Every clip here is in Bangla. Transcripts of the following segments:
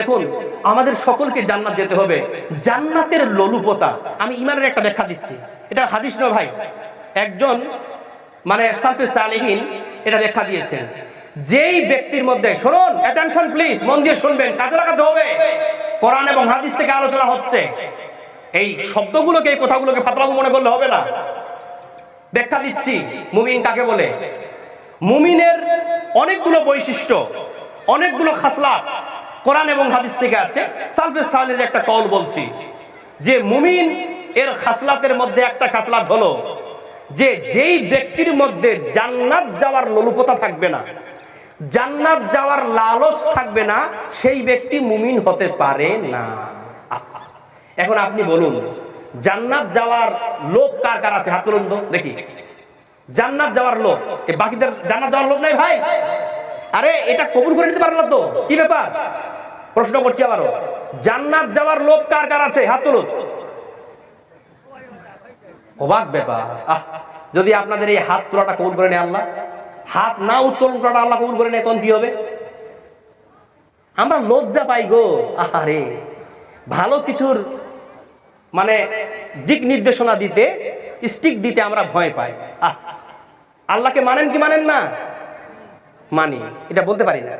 দেখুন, আমাদের সকলকে জান্নাত যেতে হবে। জান্নাতের লোলুপতা আমি ইমানের একটা ব্যাখ্যা দিচ্ছি, এটা হাদিস নয় ভাই, একজন মানে সালফে সালেহিন এটা ব্যাখ্যা দিয়েছেন। যেই ব্যক্তির মধ্যে, শুনুন, অ্যাটেনশন প্লিজ, মন দিয়ে শুনবেন, কাজে লাগাতে হবে। কোরআন এবং হাদিস থেকে আলোচনা হচ্ছে, এই শব্দগুলোকে, এই কথাগুলোকে ফাতলামো মনে করলে হবে না। ব্যাখ্যা দিচ্ছি মুমিন কাকে বলে। মুমিনের অনেকগুলো বৈশিষ্ট্য, অনেকগুলো খাসলাত কোরআন এবং হাদিস থেকে আছে। সালফে সালেহিনের একটা কওল বলছি যে মুমিন এর খাসলাতের মধ্যে একটা খাসলাত হলো যে যেই ব্যক্তির মধ্যে জান্নাত যাওয়ার লোলুপতা থাকবে না, জান্নাত যাওয়ার লালচ থাকবে না, সেই ব্যক্তি মুমিন হতে পারে না। এখন আপনি বলুন, জান্নাত যাওয়ার লোভ কার কার আছে? হাত তুলুন তো দেখি। জান্নাত যাওয়ার লোভ, বাকিদের জান্নাত যাওয়ার লোভ নাই ভাই? আরে এটা কবুল করে নিতে পারলাম তো, কি ব্যাপার? প্রশ্ন করছি আবারও, জান্নাত যাওয়ার লোভ কার কার আছে? হাত তুলুন। অবাক ব্যাপার। যদি আপনাদের এই হাত তোলাটা কবুল করে নেয় আল্লাহ, হাত না উত্তোলন করাটা আল্লাহ কবুল করে নেয়, তখন কি হবে? আমরা লজ্জা পাই গো। আরে ভালো কিছুর মানে দিক নির্দেশনা দিতে, স্টিক দিতে আমরা ভয় পাই। আল্লাহকে মানেন কি মানেন না? মানি, এটা বলতে পারি না।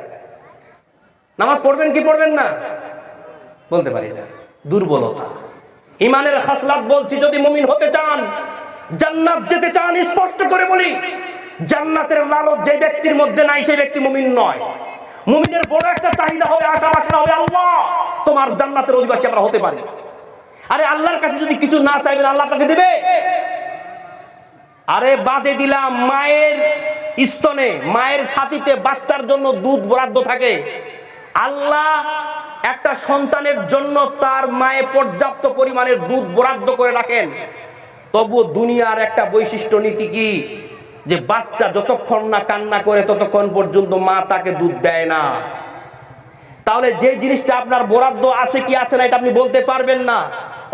নামাজ পড়বেন কি পড়বেন না বলতে পারি না, দুর্বলতা। ইমানের খাসলাত বলছি, যদি মুমিন হতে চান, জান্নাত যেতে চান, স্পষ্ট করে বলি, জান্নাতের লালচ যে ব্যক্তির মধ্যে নাই, সেই ব্যক্তি মুমিন নয়। মুমিনের বড় একটা চাহিদা হবে, আশা বাসনা হবে, আল্লাহ তোমার জান্নাতের অধিবাসী আমরা হতে পারি। আরে আল্লাহর কাছে যদি কিছু না চাইবেন, আল্লাহ আপনাকে দেবে? আরে বাদে দিলাম, মায়ের স্তনে, মায়ের ছাতিতে বাচ্চার জন্য দুধ বরাদ্দ থাকে। আল্লাহ একটা সন্তানের জন্য তার মায়ে পর্যাপ্ত পরিমাণের দুধ বরাদ্দ করে রাখেন। তবু দুনিয়ার একটা বৈশিষ্ট্য নীতি কি, যে বাচ্চা যতক্ষণ না কান্না করে ততক্ষণ পর্যন্ত মা তাকে দুধ দেয় না। তাহলে যে জিনিসটা আপনার বরাদ্দ আছে কি আছে না এটা আপনি বলতে পারবেন না,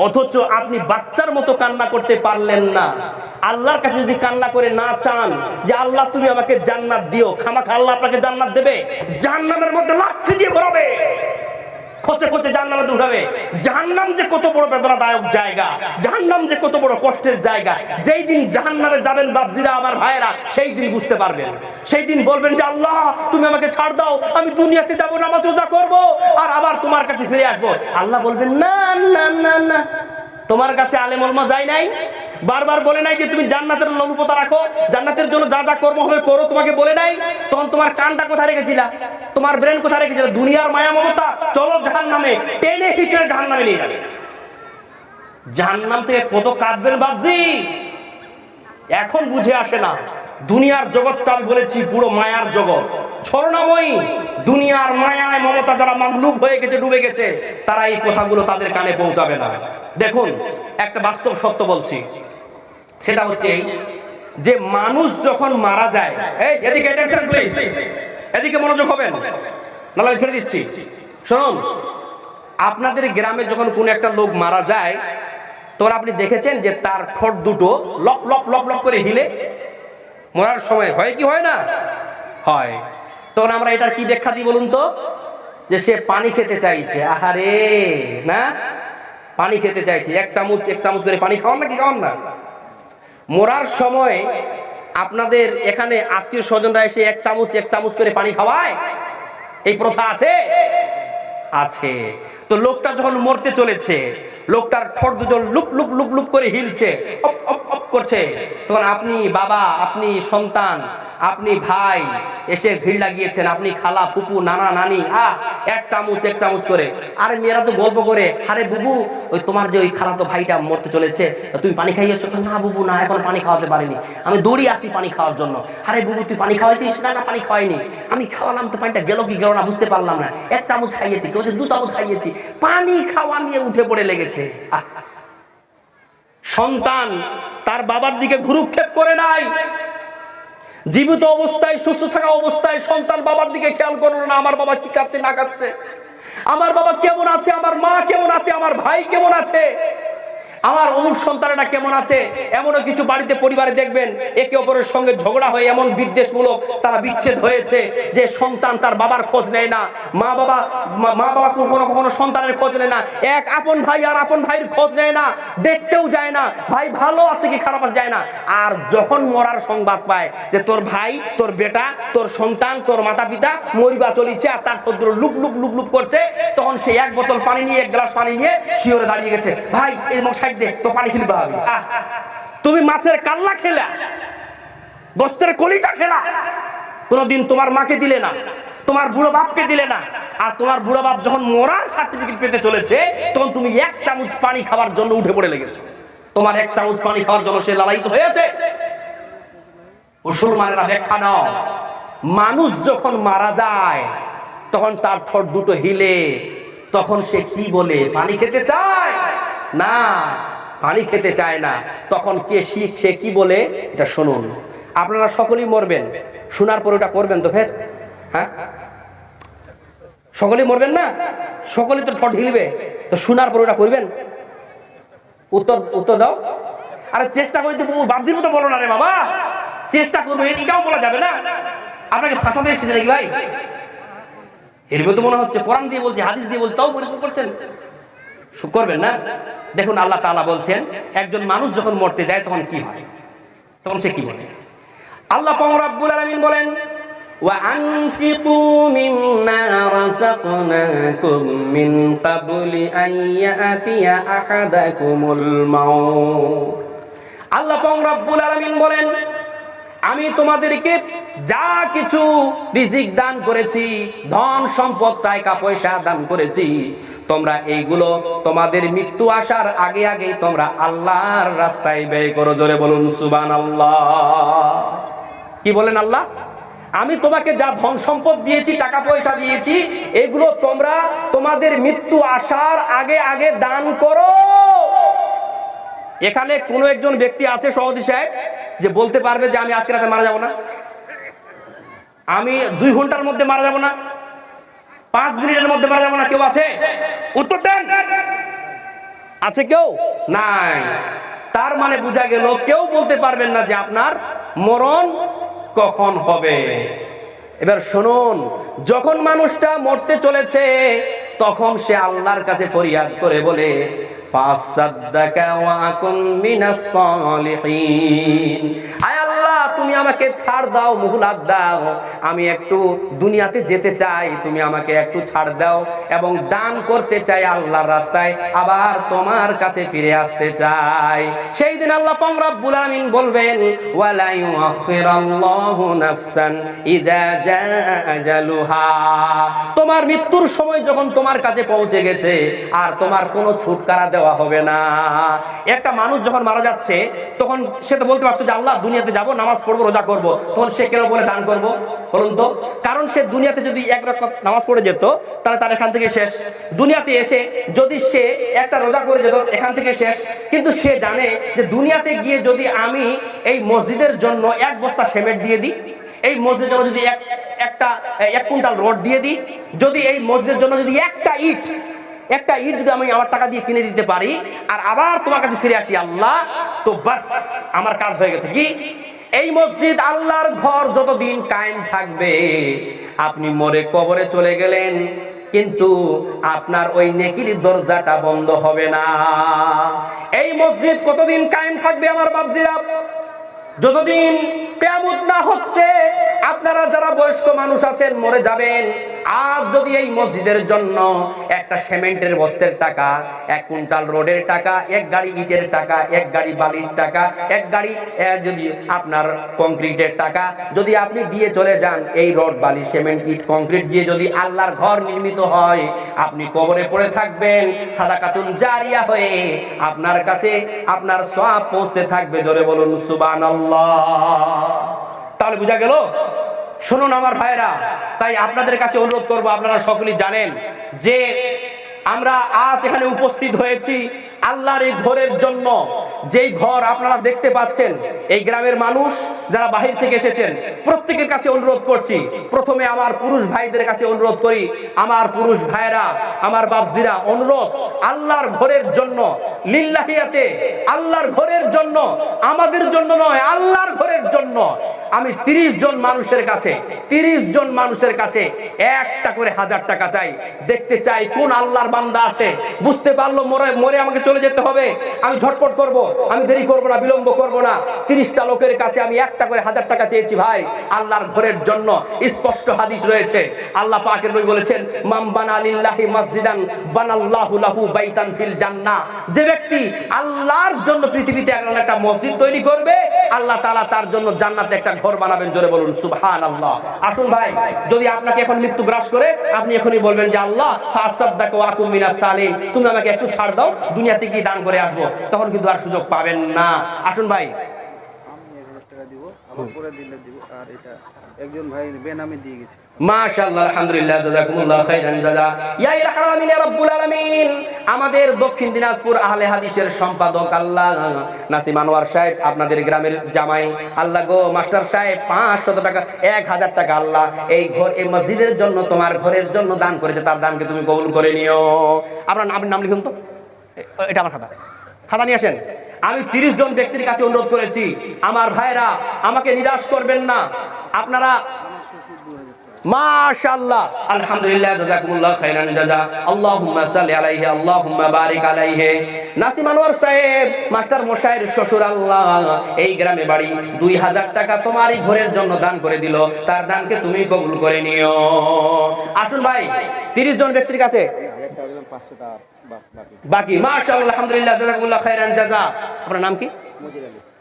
অথচ আপনি বাচ্চার মতো কান্না করতে পারলেন না। আল্লাহর কাছে যদি কান্না করে না চান যে আল্লাহ তুমি আমাকে জান্নাত দিও, খামাখা আল্লাহ আপনাকে জান্নাত দেবে? জাহান্নামের মধ্যে লাথি দিয়ে ভরাবে, খোঁচে খোঁচে জাহান্নামে উঠাবে। জাহান্নাম যে কত বড় বেদনাদায়ক জায়গা, জাহান্নাম যে কত বড় কষ্টের জায়গা, যেই দিন জাহান্নামে যাবেন বাপজিরা, আমার ভাইয়েরা, সেই দিন বুঝতে পারবেন। সেই দিন বলবেন যে আল্লাহ তুমি আমাকে ছাড় দাও, আমি দুনিয়াতে যাবো, নামাজ রোজা করবো, আর আবার তোমার কাছে ফিরে আসবো। আল্লাহ বলবেন না না না না, তোমার কাছে আলেম ওলামা যায় নাই? বারবার বলে নাই যে তুমি জান্নাতের লোলুপতা রাখো, জান্নাতের জন্য যা যা কর্ম হবে করো? তোমাকে বলে নাই? তখন তোমার কানটা কোথায় রেখেছিলা? তোমার ব্রেন কোথায় রেখেছিলা? দুনিয়ার মায়া মমতা, চলো জাহান্নামে, টেনে হিচড়ে জাহান্নামে নিয়ে যাবে। জাহান্নাম থেকে কত কাঁদবেন বাপজি, এখন বুঝে আসে না। দুনিয়ার জগৎটা আমি বলেছি পুরো মায়ার জগৎ, ছলনাময়ী। দুনিয়ার মায়ায় মমতা যারা মাগলুব হয়ে গেছে, ডুবে গেছে, তারা এই কথাগুলো তাদের কানে পৌঁছাবে না। দেখুন, একটা বাস্তব সত্য বলছি, সেটা হচ্ছে এই যে মানুষ যখন মারা যায়, এই এদিকে অ্যাটেনশন প্লিজ, এদিকে মনোযোগ হবেন, নাহলে ছেড়ে দিচ্ছি। শুনুন, আপনাদের গ্রামে যখন কোন একটা লোক মারা যায়, তখন আপনি দেখেছেন যে তার ঠোঁট দুটো লপ লপ লপ লপ করে হিলে? মরার সময় হয় কি হয় না? হয়। তখন আমরা এটার কি ব্যাখ্যা দিই বলুন তো? যে সে পানি খেতে চাইছে। আহারে না, পানি খেতে চাইছে, এক চামচ করে পানি খাওয়ান না, কি খাওয়ান না? মরার সময় আপনাদের এখানে আত্মীয় স্বজনরা এসে এক চামচ করে পানি খাওয়ায়? এই প্রথা আছে? আছে। তো লোকটা যখন মরতে চলেছে, লোকটার ঠোঁট দুজন লুপ লুপ লুপ লুপ করে হিলছে, অপ অপ অপ করছে, তখন আপনি বাবা, আপনি সন্তান, আপনি ভাই এসে ভিড় লাগিয়েছেন, আপনি খালা, ফুপু, নানা, নানি, এক চামচ করে। আরে মেয়েরা তো গল্প করে, আরে বুবু, ওই তোমার যে ওই খালা তো ভাইটা মরতে চলেছে, তুমি পানি খাইয়েছো? না বুবু, না, এখন পানি খাওয়াতে পারিনি, আমি দৌড়ি আসি পানি খাওয়ার জন্য। আরে বুবু, তুই পানি খাওয়াইছিস? না না, পানি খাওয়াইনি, আমি খাওয়ালাম তো, পানিটা গেল কি গেল না বুঝতে পারলাম না, এক চামচ খাইয়েছি, কেউ 2 চামচ খাইয়েছি, পানি খাওয়া নিয়ে উঠে পড়ে লেগেছে। সন্তান তার বাবার দিকে ভ্রুক্ষেপ করে নাই, জীবিত অবস্থায়, সুস্থ থাকা অবস্থায় সন্তান বাবার দিকে খেয়াল করলো না, আমার বাবা কি খাচ্ছে না খাচ্ছে, আমার বাবা কেমন আছে, আমার মা কেমন আছে, আমার ভাই কেমন আছে। আমার অমুক সন্তানটা কেমন আছে। এমনও কিছু বাড়িতে পরিবারে দেখবেন একে অপরের সঙ্গে ঝগড়া হয়ে এমন বিদ্বেষমূলক তারা বিচ্ছেদ হয়েছে যে সন্তান তার বাবার খোঁজ নেয় না, মা বাবা কখনো কখনো সন্তানের খোঁজ নেয় না, এক আপন ভাই আর আপন ভাইয়ের খোঁজ নেয় না, দেখতেও যায় না ভাই ভালো আছে কি খারাপ আছে যায় না। আর যখন মরার সংবাদ পায় যে তোর ভাই, তোর বেটা, তোর সন্তান, তোর মাতা পিতা মরিবা চলিছে আর তার শত্রু লুপ লুপ লুপ লুপ করছে, তখন সে এক বোতল পানি নিয়ে, এক গ্লাস পানি নিয়ে শিওরে দাঁড়িয়ে গেছে, ভাই এই মুখ সাইড দে তো পানি খেলবা হবে। তুমি মাছের কাল্লা খেলা, গোস্তের কলিজা খেলা, কোনোদিন তোমার মাকে দিলে না, তোমার বুড়ো বাপকে দিলে না। আর তোমার বুড়ো বাপ যখন মরার সার্টিফিকেট পেতে চলেছে তখন তুমি এক চামচ পানি খাওয়ার জন্য উঠে পড়ে লেগেছো। তোমার এক চামচ পানি খাওয়ার জন্য সে লালায়িত হয়েছে। মুসলমানেরা ব্যাখ্যা নাও, মানুষ যখন মারা যায় তখন তার ঠোঁট দুটো হিলে, তখন সে কি বলে? পানি খেতে চায় না, পানি খেতে চায় না। তখন সে কি বলে এটা শুনুন। আপনারা সকলেই মরবেন, শোনার পর ওটা করবেন তো ফের? হ্যাঁ, সকলেই মরবেন না, সকলেই তো ঠোঁট হিলবে, তো শোনার পর ওটা করবেন? উত্তর দাও। আরে চেষ্টা করতে বাবজির মতো বলো না রে বাবা, চেষ্টা করবো এটাও বলা যাবে না। আপনাকে ফাঁসাতে এসেছে নাকি ভাই? এর মতো মনে হচ্ছে কোরআন দিয়ে বলছে, হাদিস দিয়ে বলছে, তাও পরীক্ষা করছেন, করবেন না। দেখুন আল্লাহ তাআলা বলছেন একজন মানুষ যখন মরতে যায় তখন কি হয়, তখন সে কি বলে? আল্লাহ পাক রব্বুল আলামিন বলেন, ওয়া আনফিকু মিম্মা রাযাকনাকুম মিন ক্বাবলি আন ইয়াতিয়া আহাদাকুমুল মাউত। আল্লাহ পাক রব্বুল আলামিন বলেন, আমি তোমাদেরকে যা কিছু রিজিক দান করেছি, ধন সম্পদ টাকা পয়সা দান করেছি, তোমরা এইগুলো তোমাদের মৃত্যু আসার আগে আগেই তোমরা আল্লাহর রাস্তায় ব্যয় করো। জোরে বলুন সুবহানাল্লাহ। কি বলেন আল্লাহ? আমি তোমাকে যা ধন সম্পদ দিয়েছি, টাকা পয়সা দিয়েছি, এগুলো তোমরা তোমাদের মৃত্যু আসার আগে আগে দান করো। এখানে কোনো একজন ব্যক্তি আছে সভাপতি সাহেব যে বলতে পারবে যে আমি আজকে রাতে মারা যাব না, আমি 2 ঘন্টার মধ্যে মারা যাব না, 5 মিনিটের মধ্যে মারা যাব না? কেউ আছে? উত্তর দেন। আছে কেউ? নাই। তার মানে বোঝা গেল কেউ বলতে পারবেন না যে আপনার মরণ কখন হবে। এবার শুনুন, যখন মানুষটা মরতে চলেছে তখন সে আল্লাহর কাছে ফরিয়াদ করে বলে, ফাসাদ্দাকা ওয়া আকুম মিনাস সালিহিন। আয় আল্লাহ, তুমি আমাকে ছাড় দাও, মুহলাত দাও, আমি একটু দুনিয়াতে যেতে চাই, তুমি আমাকে একটু ছাড় দাও এবং দান করতে চাই আল্লাহর রাস্তায়, আবার তোমার কাছে ফিরে আসতে চাই। সেই দিন আল্লাহ পাক রব্বুল আলামিন বলবেন, ওয়ালা ইউআখিরাল্লাহু নাফসান ইযা জাআ আজালুহা। তোমার মৃত্যুর সময় যখন তোমার কাছে পৌঁছে গেছে আর তোমার কোনো ছুটকারা দেওয়া হবে না। একটা মানুষ যখন মারা যাচ্ছে তখন সে তো বলতে পারতো যে আল্লাহ দুনিয়াতে যাব, নামাজ পড়বো, রোজা করবো, তখন সে কেন বলে দান করবো বলুন তো? কারণ সে দুনিয়াতে যদি 1 রাকাত নামাজ পড়ে যেত তাহলে তার এখান থেকে শেষ। দুনিয়াতে এসে যদি সে একটা রোজা করে যেত এখান থেকে শেষ। কিন্তু সে জানে যে দুনিয়াতে গিয়ে যদি আমি এই মসজিদের জন্য 1 বস্তা সিমেন্ট দিয়ে দিই, এই মসজিদের জন্য যদি 1 কুইন্টাল রড দিয়ে দিই, যদি এই মসজিদের জন্য যদি একটা ইট যদি আমি আমার টাকা দিয়ে কিনে দিতে পারি আর আবার তোমার কাছে ফিরে আসি আল্লাহ, তো বাস আমার কাজ হয়ে গেছে। কি? এই মসজিদ আল্লাহর ঘর যতদিন কায়েম থাকবে, আপনি মরে কবরে চলে গেলেন কিন্তু আপনার ওই নেকির দরজাটা বন্ধ হবে না। এই মসজিদ কতদিন কায়েম থাকবে আমার বাপজিরা? যতদিন কিয়ামত না হচ্ছে। আপনারা যারা বয়স্ক মানুষ আছেন মরে যাবেন, আর যদি এই মসজিদের জন্য একটা সিমেন্টের বস্তার টাকা, 1 কুইন্টাল রোডের টাকা, 1 গাড়ি ইটের টাকা, 1 গাড়ি বালির টাকা, 1 গাড়ি যদি আপনার কংক্রিটের টাকা যদি আপনি দিয়ে চলে যান, এই রড বালি সিমেন্ট ইট কংক্রিট দিয়ে যদি আল্লাহর ঘর নির্মিত হয়, আপনি কবরে পড়ে থাকবেন সাদাকাতুন জারিয়া হয়ে, আপনার কাছে আপনার সওয়াব পৌঁছতে থাকবে। জোরে বলুন সুবহানাল্লাহ। তাহলে বোঝা গেল। শুনুন আমার ভাইরা, তাই আপনাদের কাছে অনুরোধ করব, আপনারা সকলেই জানেন যে আমরা আজ এখানে উপস্থিত হয়েছি আল্লাহর এই ঘরের জন্য। যেই ঘর আপনারা দেখতে পাচ্ছেন, এই গ্রামের মানুষ যারা বাহির থেকে এসেছেন প্রত্যেকের কাছে অনুরোধ করছি, প্রথমে আমার পুরুষ ভাইদের কাছে অনুরোধ করি, আমার পুরুষ ভাইরা, আমার বাপজিরা, অনুরোধ আল্লাহর ঘরের জন্য লিল্লাহিয়াতে, আল্লাহর ঘরের জন্য, আমাদের জন্য নয়, আল্লাহর ঘরের জন্য আমি 30 জন মানুষের কাছে 30 জন মানুষের কাছে একটা করে 1000 টাকা চাই। দেখতে চাই কোন আল্লাহর বান্দা আছে বুঝতে পারলো মরে আমাকে চলে যেতে হবে, আমি ঝটপট করব, আমি দেরি করব না, বিলম্ব করব না। 30টা লোকের কাছে আমি একটা করে 1000 টাকা চেয়েছি ভাই আল্লাহর ঘরের জন্য। স্পষ্ট হাদিস রয়েছে, আল্লাহ পাকের নবী বলেছেন, মান বানা লিল্লাহি মসজিদান বানাল্লাহু লাহু বাইতান ফিল জান্নাহ। যে ব্যক্তি আল্লাহর জন্য পৃথিবীতে একটা মসজিদ তৈরি করবে, আল্লাহ তাআলা তার জন্য জান্নাতে একটা ঘর বানাবেন। জোরে বলুন সুবহানাল্লাহ। আসুন ভাই, যদি আপনাকে এখন মৃত্যু গ্রাস করে, আপনি এখনই বলবেন যে আল্লাহ ফাসাদদাকা ওয়া আকুম মিনাস সালিম, তুমি আমাকে একটু ছাড় দাও, দুনিয়াতে কি দান করে আসবো, তখন কিন্তু আর সুযোগ পাবেন না। আসুন ভাই, একজন ভাই বেনামে দিয়ে গেছে। মাশাআল্লাহ, আলহামদুলিল্লাহ, জাযাকুমুল্লাহ খাইরান জাযা। ইয়া ইলাহিল আলামিন, ইয়া রাব্বুল আলামিন, আমাদের দক্ষিণ দিনাজপুর আহলে হাদিসের সম্পাদক আল্লাহ নাসিম আনোয়ার সাহেব, আপনাদের গ্রামের জামাই আল্লাহ গো, মাস্টার সাহেব 500 টাকা, 1000 টাকা আল্লাহ এই ঘর, এই মসজিদের জন্য, তোমার ঘরের জন্য দান করেছে, তার দানকে তুমি কবুল করে নিও। আপনার নাম লিখুন তো, এটা আমার খাতা নিয়ে আসেন। আমি 30 জন ব্যক্তির কাছে অনুরোধ করেছি, আমার ভাইরা আমাকে নিরাশ করবেন না। আপনারা মাশাআল্লাহ, আলহামদুলিল্লাহ, জাযাকুমুল্লাহ খাইরান জাযা। আল্লাহুম্মা সাল্লি আলাইহি, আল্লাহুম্মা বারিক আলাইহি। নাসিম আনোয়ার সাহেব, মাস্টার মশাইয়ের শ্বশুর আল্লাহ, এই গ্রামে বাড়ি, 2000 টাকা তোমার এই ঘরের জন্য দান করে দিল, তার দানকে তুমি কবুল করে নিও। আসুন ভাই, 30 জন ব্যক্তির কাছে বাকি। মাশাআল্লাহ, আলহামদুলিল্লাহ, জাযাকুমুল্লাহ খাইরান জাযা। আপনার নাম কি?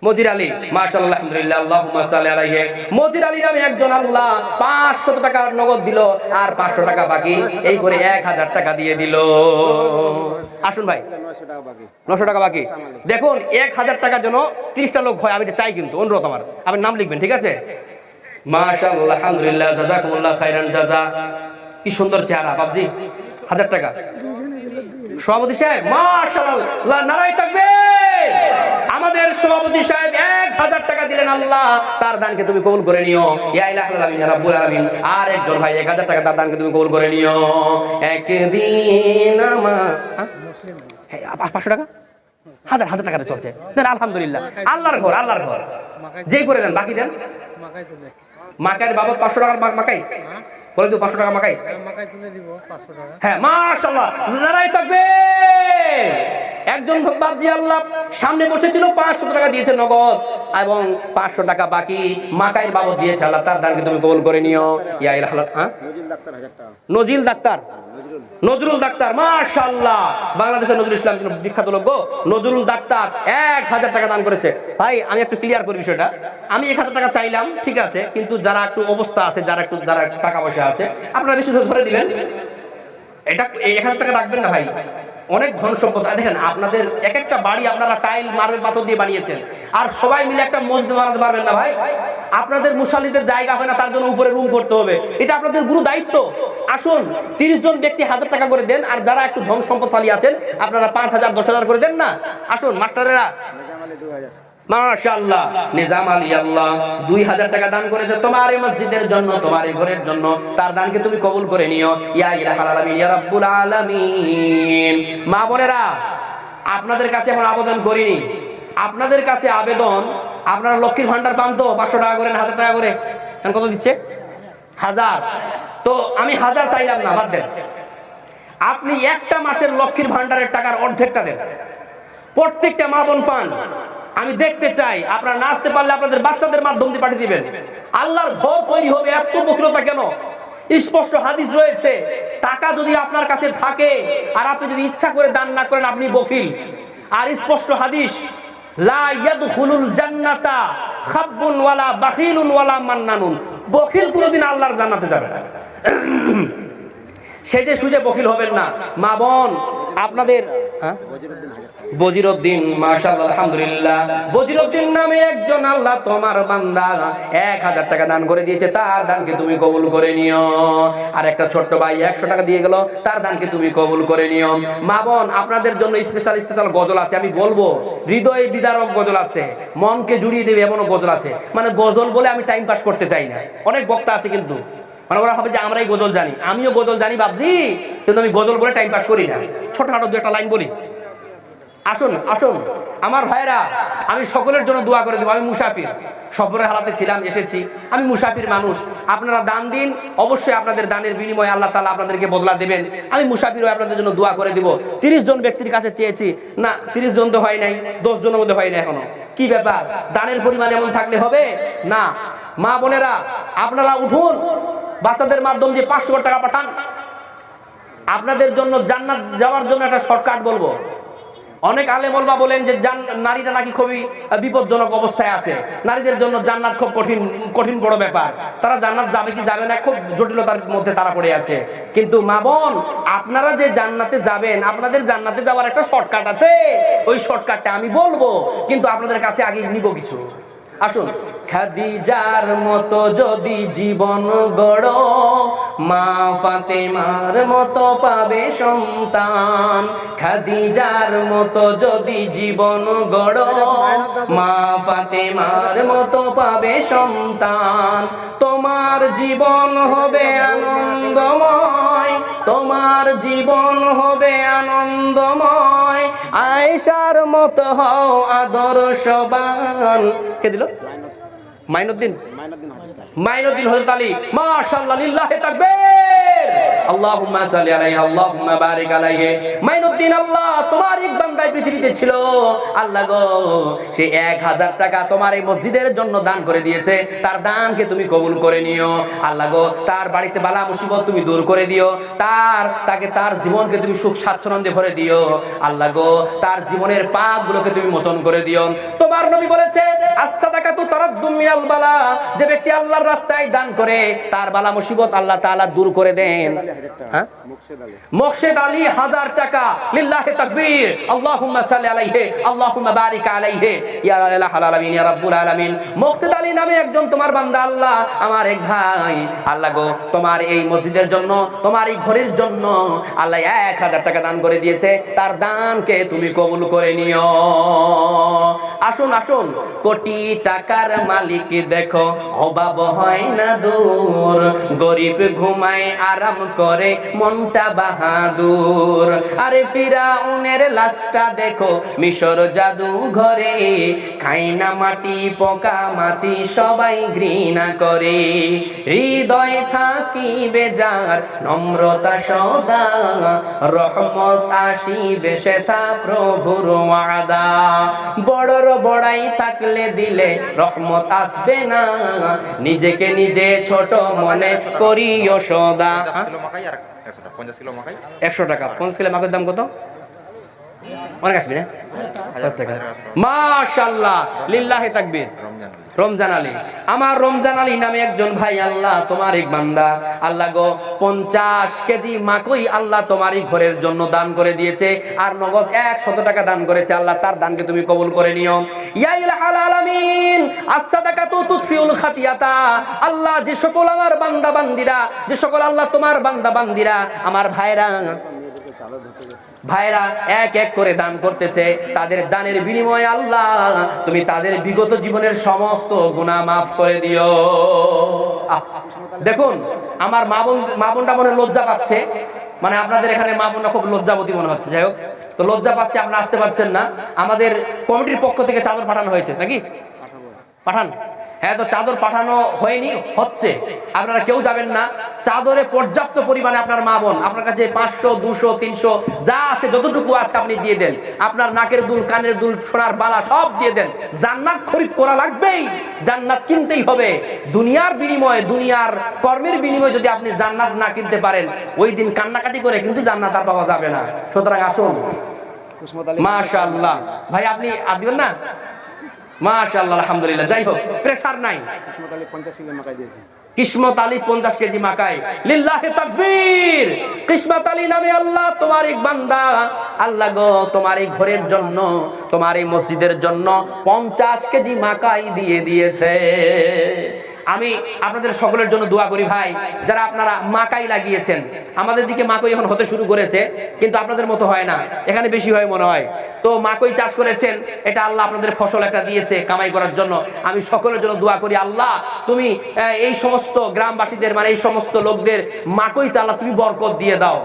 মজির আলী। মাশাআল্লাহ, আলহামদুলিল্লাহ, আল্লাহুম্মা সাল্লি আলাইহি। মজির আলী নামে একজন আল্লাহ 500 টাকা নগদ দিল, আর 500 টাকা বাকি, এই করে 1000 টাকা দিয়ে দিল। আসুন ভাই, 900 টাকা বাকি। দেখুন, 1000 টাকার জন্য 30টা লোক হয়, আমি এটা চাই, কিন্তু অনুরোধ আমার, আপনি নাম লিখবেন, ঠিক আছে? মাশাআল্লাহ, আলহামদুলিল্লাহ, জাযাকুমুল্লাহ খাইরান জাযা। কি সুন্দর চেহারা বাবজি, 1000 টাকা। সভাপতি সাহেব, মাশাআল্লাহ, নারায়ে তাকবীর। আমাদের সভাপতি সাহেব 1000 টাকা দিলেন, আল্লাহ তার দানকে তুমি কবুল করে নিও। ইয়া ইলাহিল আলামিন, ইয়া রাব্বুল আলামিন। আর একজন ভাই 1000 টাকা, তার দানকে তুমি কবুল করে নিও। একদিন আমার 500 টাকা, 1000 টাকা চলছে, দেন আলহামদুলিল্লাহ। আল্লাহর ঘর, আল্লাহর ঘর, যেই করে দেন, বাকি দেন। মাকাইয়ের বাবদ 500 টাকার মাকাই বলে দিও, 500 টাকা মাকাই তুলে দিব, 500 টাকা। হ্যাঁ, মাশাআল্লাহ, নারায়ে তাকবীর। একজন বাবজি আল্লাহ সামনে বসেছিল, 500 টাকা দিয়েছে নগদ, এবং 500 টাকা বাকি মাকাইয়ের বাবদ দিয়েছে, আল্লাহ তার দানকে তুমি কবুল করে নিও। ইয়া ইলাহিল, নজিল ডাক্তার, নজরুল ডাক্তার, মাশাআল্লাহ, বাংলাদেশের নজরুল ইসলাম বিখ্যাত লোক, নজরুল ডাক্তার 1000 টাকা দান করেছে। ভাই, আমি একটু ক্লিয়ার করি বিষয়টা। আমি 1000 টাকা চাইলাম, ঠিক আছে, কিন্তু যারা একটু অবস্থা আছে, যারা টাকা পয়সা আছে, আপনারা বেশি ধরে দিবেন। এটা 1000 টাকা রাখবেন না ভাই, অনেক ধন সম্পদ। দেখেন, আপনাদের এক একটা বাড়ি আপনারা টাইল, মার্বেল, পাথর দিয়ে বানিয়েছেন, আর সবাই মিলে একটা মসজিদ বানাতে পারবেন না ভাই। আপনাদের মুসাল্লিদের জায়গা হয় না, তার জন্য উপরে রুম করতে হবে, এটা আপনাদের গুরু দায়িত্ব। আসুন, 30 জন ব্যক্তি 1000 টাকা করে দেন, আর যারা একটু ধন সম্পদশালী আছেন, আপনারা 5000, 10,000 করে দেন না। আসুন মাস্টারেরা, মাশাআল্লাহ, নিজাম আলী আল্লাহ 2000 টাকা দান করেছে তোমার এই মসজিদের জন্য, তোমার এই ঘরের জন্য, তার দানকে তুমি কবুল করে নিও। ইয়া ইলাহিল আলামিন, ইয়া রাব্বুল আলামিন। মা বোনেরা, আপনাদের কাছে এখন আবেদন করিনি, আপনাদের কাছে আবেদন, আপনারা লক্ষ্মীর ভান্ডার পান তো, 500 টাকা করে, 1000 টাকা করে, এখন কত দিচ্ছে? 1000। তো আমি 1000 চাইলাম না, বাদ দেন। আপনি একটা মাসের লক্ষ্মীর ভান্ডারের টাকার অর্ধেকটা দেন, প্রত্যেকটা মা বোন পান। আমি দেখতে চাই, আপনারা নাচতে পারলে আপনাদের বাচ্চাদের মাধ্যম দিয়ে পাঠিয়ে দিবেন। আল্লাহর ঘর তৈরি হবে, এত বকিলতা কেন? স্পষ্ট হাদিস রয়েছে, টাকা যদি আপনার কাছে থাকে আর আপনি যদি ইচ্ছা করে দান না করেন, আপনি বকিল। আর স্পষ্ট হাদিস, লা ইয়াদখুলুল জান্নাতা খাব্বুন ওয়ালা বাখিলুন ওয়ালা মান্নানুন। বকিল কোনোদিন আল্লাহর জান্নাতে যাবে না। সেজে সুজে বকিল হবেন না। মা বোন, আপনাদের বজিরউদ্দিন, মাশাআল্লাহ, আলহামদুলিল্লাহ, বজিরউদ্দিন নামে একজন আল্লাহ তোমার বান্দা 1000 টাকা দান করে দিয়েছে, তার দানকে তুমি কবুল করে নিও। আর একটা ছোট্ট ভাই 100 টাকা দিয়ে গেল, তার দানকে তুমি কবুল করে নিও। মা বোন, আপনাদের জন্য স্পেশাল গজল আছে, আমি বলবো, হৃদয় বিদারক গজল আছে, মনকে জুড়িয়ে দেবে এমনও গজল আছে। মানে গজল বলে আমি টাইম পাস করতে চাই না, অনেক বক্তা আছে কিন্তু মানে ওরা ভাবে যে আমরাই গজল জানি। আমিও গজল জানি বাবজি, কিন্তু আমি গজল বলে টাইম পাস করি না। ছোটখাটো 2-1 লাইন বলি। আসুন আসুন আমার ভাইরা, আমি সকলের জন্য দোয়া করে দেবো। আমি মুসাফির, সফরের হালাতে ছিলাম, এসেছি। আমি মুসাফির মানুষ। আপনারা দান দিন, অবশ্যই আপনাদের দানের বিনিময়ে আল্লাহ তাআলা আপনাদেরকে বদলা দেবেন। আমি মুসাফির হয়ে আপনাদের জন্য দোয়া করে দিব। 30 জন ব্যক্তির কাছে চেয়েছি, না 30 জন তো হয় নাই, 10 জনের মধ্যে হয় না এখনো। কি ব্যাপার, দানের পরিমাণ এমন থাকলে হবে না? মা বোনেরা আপনারা উঠুন, বাচ্চাদের মাধ্যম দিয়ে 500 টাকা পাঠান। আপনাদের জন্য জান্নাত যাওয়ার জন্য একটা শর্টকাট বলবো। অনেক আলেম ওলামা বলেন যে নারীরা নাকি খুবই বিপজ্জনক অবস্থায় আছে, নারীদের জন্য জান্নাত খুব কঠিন বড় ব্যাপার, তারা জান্নাত যাবে কি যাবে না খুব জটিলতার মধ্যে তারা পড়ে আছে। কিন্তু মা বোন, আপনারা যে জান্নাতে যাবেন, আপনাদের জান্নাতে যাওয়ার একটা শর্টকাট আছে। ওই শর্টকাটটা আমি বলবো, কিন্তু আপনাদের কাছে আগে নিব কিছু। আসুন, খাদিজার মতো যদি জীবন গড়ো, মা ফাতেমার মতো পাবে সন্তান। খাদিজার মতো যদি জীবন গড়ো, মা ফাতেমার মতো পাবে সন্তান। তোমার জীবন হবে আনন্দময়, তোমার জীবন হবে আনন্দময়। আয়েশার মতো হও আদর্শবান। কে দিল? মাইনুদ্দিন হযরত আলী। মাশাআল্লাহ, লিল্লাহি তাকবীর, আল্লাহুম্মা সাল্লি আলাইহি, আল্লাহুম্মা বারিক আলাইহি। মাইনুদ্দিন, আল্লাহ তোমার এক বান্দায় পৃথিবীতে ছিল, আল্লাহ গো সে 1000 টাকা তোমার এই মসজিদের জন্য দান করে দিয়েছে। তার দানকে তুমি কবুল করে নিও আল্লাহ গো। তার বাড়িতে বালা মুসিবত তুমি দূর করে দিও, তার জীবনকে তুমি সুখ স্বাচ্ছন্দ্যে ভরে দিও আল্লাহ গো। তার জীবনের পাপগুলোকে তুমি মোচন করে দিও। তোমার নবী বলেছে, as-সাদাকাতু তারাদ্দুম মিনাল বালা। যে ব্যক্তি আল্লাহর রাস্তায় দান করে, তার বালা মুসিবত আল্লাহ তাআলা দূর করে দেন। হ্যাঁ, মুকশেদ আলী 1000 টাকা। লিল্লাহি তাকবীর, আল্লাহুম্মা সাল্লি আলাইহি, আল্লাহুম্মা বারিক আলাইহি, ইয়া ইলাহাল আলামিন, ইয়া রাব্বুল আলামিন। মুকশেদ আলী নামে একজন তোমার বান্দা আল্লাহ, আমার এক ভাই আল্লাহ গো, তোমার এই মসজিদের জন্য, তোমার এই ঘরের জন্য আল্লাহ 1000 টাকা দান করে দিয়েছে। তার দানকে তুমি কবুল করে নিও। আসুন আসুন, কোটি টাকার মালিক দেখো, অভাব হয় না দূর। গরিব ঘুমায় আরাম করে, মনটা বাহাদুর। আরে ফিরাউনের লাশটা দেখো, মিশর জাদু ঘরে। খায় না মাটি পোকা মাছি, সবাই ঘৃণা করে। হৃদয় থাকিবে যার নম্রতা সদা, রহমত আসিবে সেথা প্রভুর ওয়াদা। বড়র বড়াই থাকলে দিলে রহমত আসবে না, নিজেকে নিজে ছোট মনে করিও সদা। 100 টাকা 50 কিলো মাকের দাম কত? অনেক আসবে না? মাশাআল্লাহ, লিল্লাহি তাকবীর। রমজান আলী, আমার রমজান আলী নামে একজন ভাই আল্লাহ তোমার এক বান্দা আল্লাহ গো, 50 কেজি মাকই আল্লাহ তোমারই ঘরের জন্য দান করে দিয়েছে, আর নগদ 100 টাকা দান করেছে। আল্লাহ তার দানকে তুমি কবুল করে নিও। ইয়া ইলাহাল আলামিন, as-সাদাকাতু তুতফিউল খাতিয়াতা। আল্লাহ যে সকল আমার বান্দা বান্দিরা, যে সকল আল্লাহ তোমার বান্দা বান্দিরা, আমার ভাইরা এক এক করে দান করতেছে, তাদের দানের বিনিময়ে আল্লাহ তুমি তাদের বিগত জীবনের সমস্ত গুনাহ মাফ করে দিও। দেখুন, আমার মা বোনটা মনে লজ্জা পাচ্ছে, মানে আপনাদের এখানে মা বোনটা খুব লজ্জাবতী মনে হচ্ছে। যাই হোক, তো লজ্জা পাচ্ছে, আপনারা আসতে পারছেন না। আমাদের কমিটির পক্ষ থেকে চাদর পাঠানো হয়েছে নাকি? পাঠান। হ্যাঁ, তো চাদর পাঠানো হয়নি, হচ্ছে। আপনারা কেউ যাবেন না। চাদরে পর্যাপ্ত পরিমাণে আপনার মা বোন, আপনার কাছে 500 200 300 যা আছে, যতটুকু আছে আপনি দিয়ে দেন। আপনার নাকের দুল, কানের দুল, সোনার বালা সব দিয়ে দেন। জান্নাত খরিদ করা লাগবেই, জান্নাত কিনতেই হবে। দুনিয়ার বিনিময়ে, দুনিয়ার কর্মের বিনিময়ে যদি আপনি জান্নাত না কিনতে পারেন, ওই দিন কান্নাকাটি করে কিন্তু জান্নাত আর পাওয়া যাবে না। সুতরাং আসুন। মাশাআল্লাহ, ভাই আপনি আর দিবেন না? মাশাআল্লাহ, আলহামদুলিল্লাহ। যাই হোক, প্রেসার নাই। কিসমত আলী 50 কেজি মাকাই। লিল্লাহি তাকবীর। কিসমত আলী নামে আল্লাহ তোমার এক বান্দা আল্লাহ গো, তোমার এই ঘরের জন্য, তোমার এই মসজিদের জন্য 50 কেজি মাকাই দিয়ে দিয়েছে। আমি আপনাদের সকলের জন্য দোয়া করি ভাই, যারা আপনারা মাকাই লাগিয়েছেন। আমাদের দিকে মাকই এখন হতে শুরু করেছে, কিন্তু আপনাদের মতো হয় না, এখানে বেশি হয় মনে হয়। তো মাকই চাষ করেছেন, এটা আল্লাহ আপনাদের ফসল একটা দিয়েছে কামাই করার জন্য। আমি সকলের জন্য দোয়া করি, আল্লাহ তুমি এই সমস্ত গ্রামবাসীদের, মানে এই সমস্ত লোকদের মাকইতে আল্লাহ তুমি বরকত দিয়ে দাও।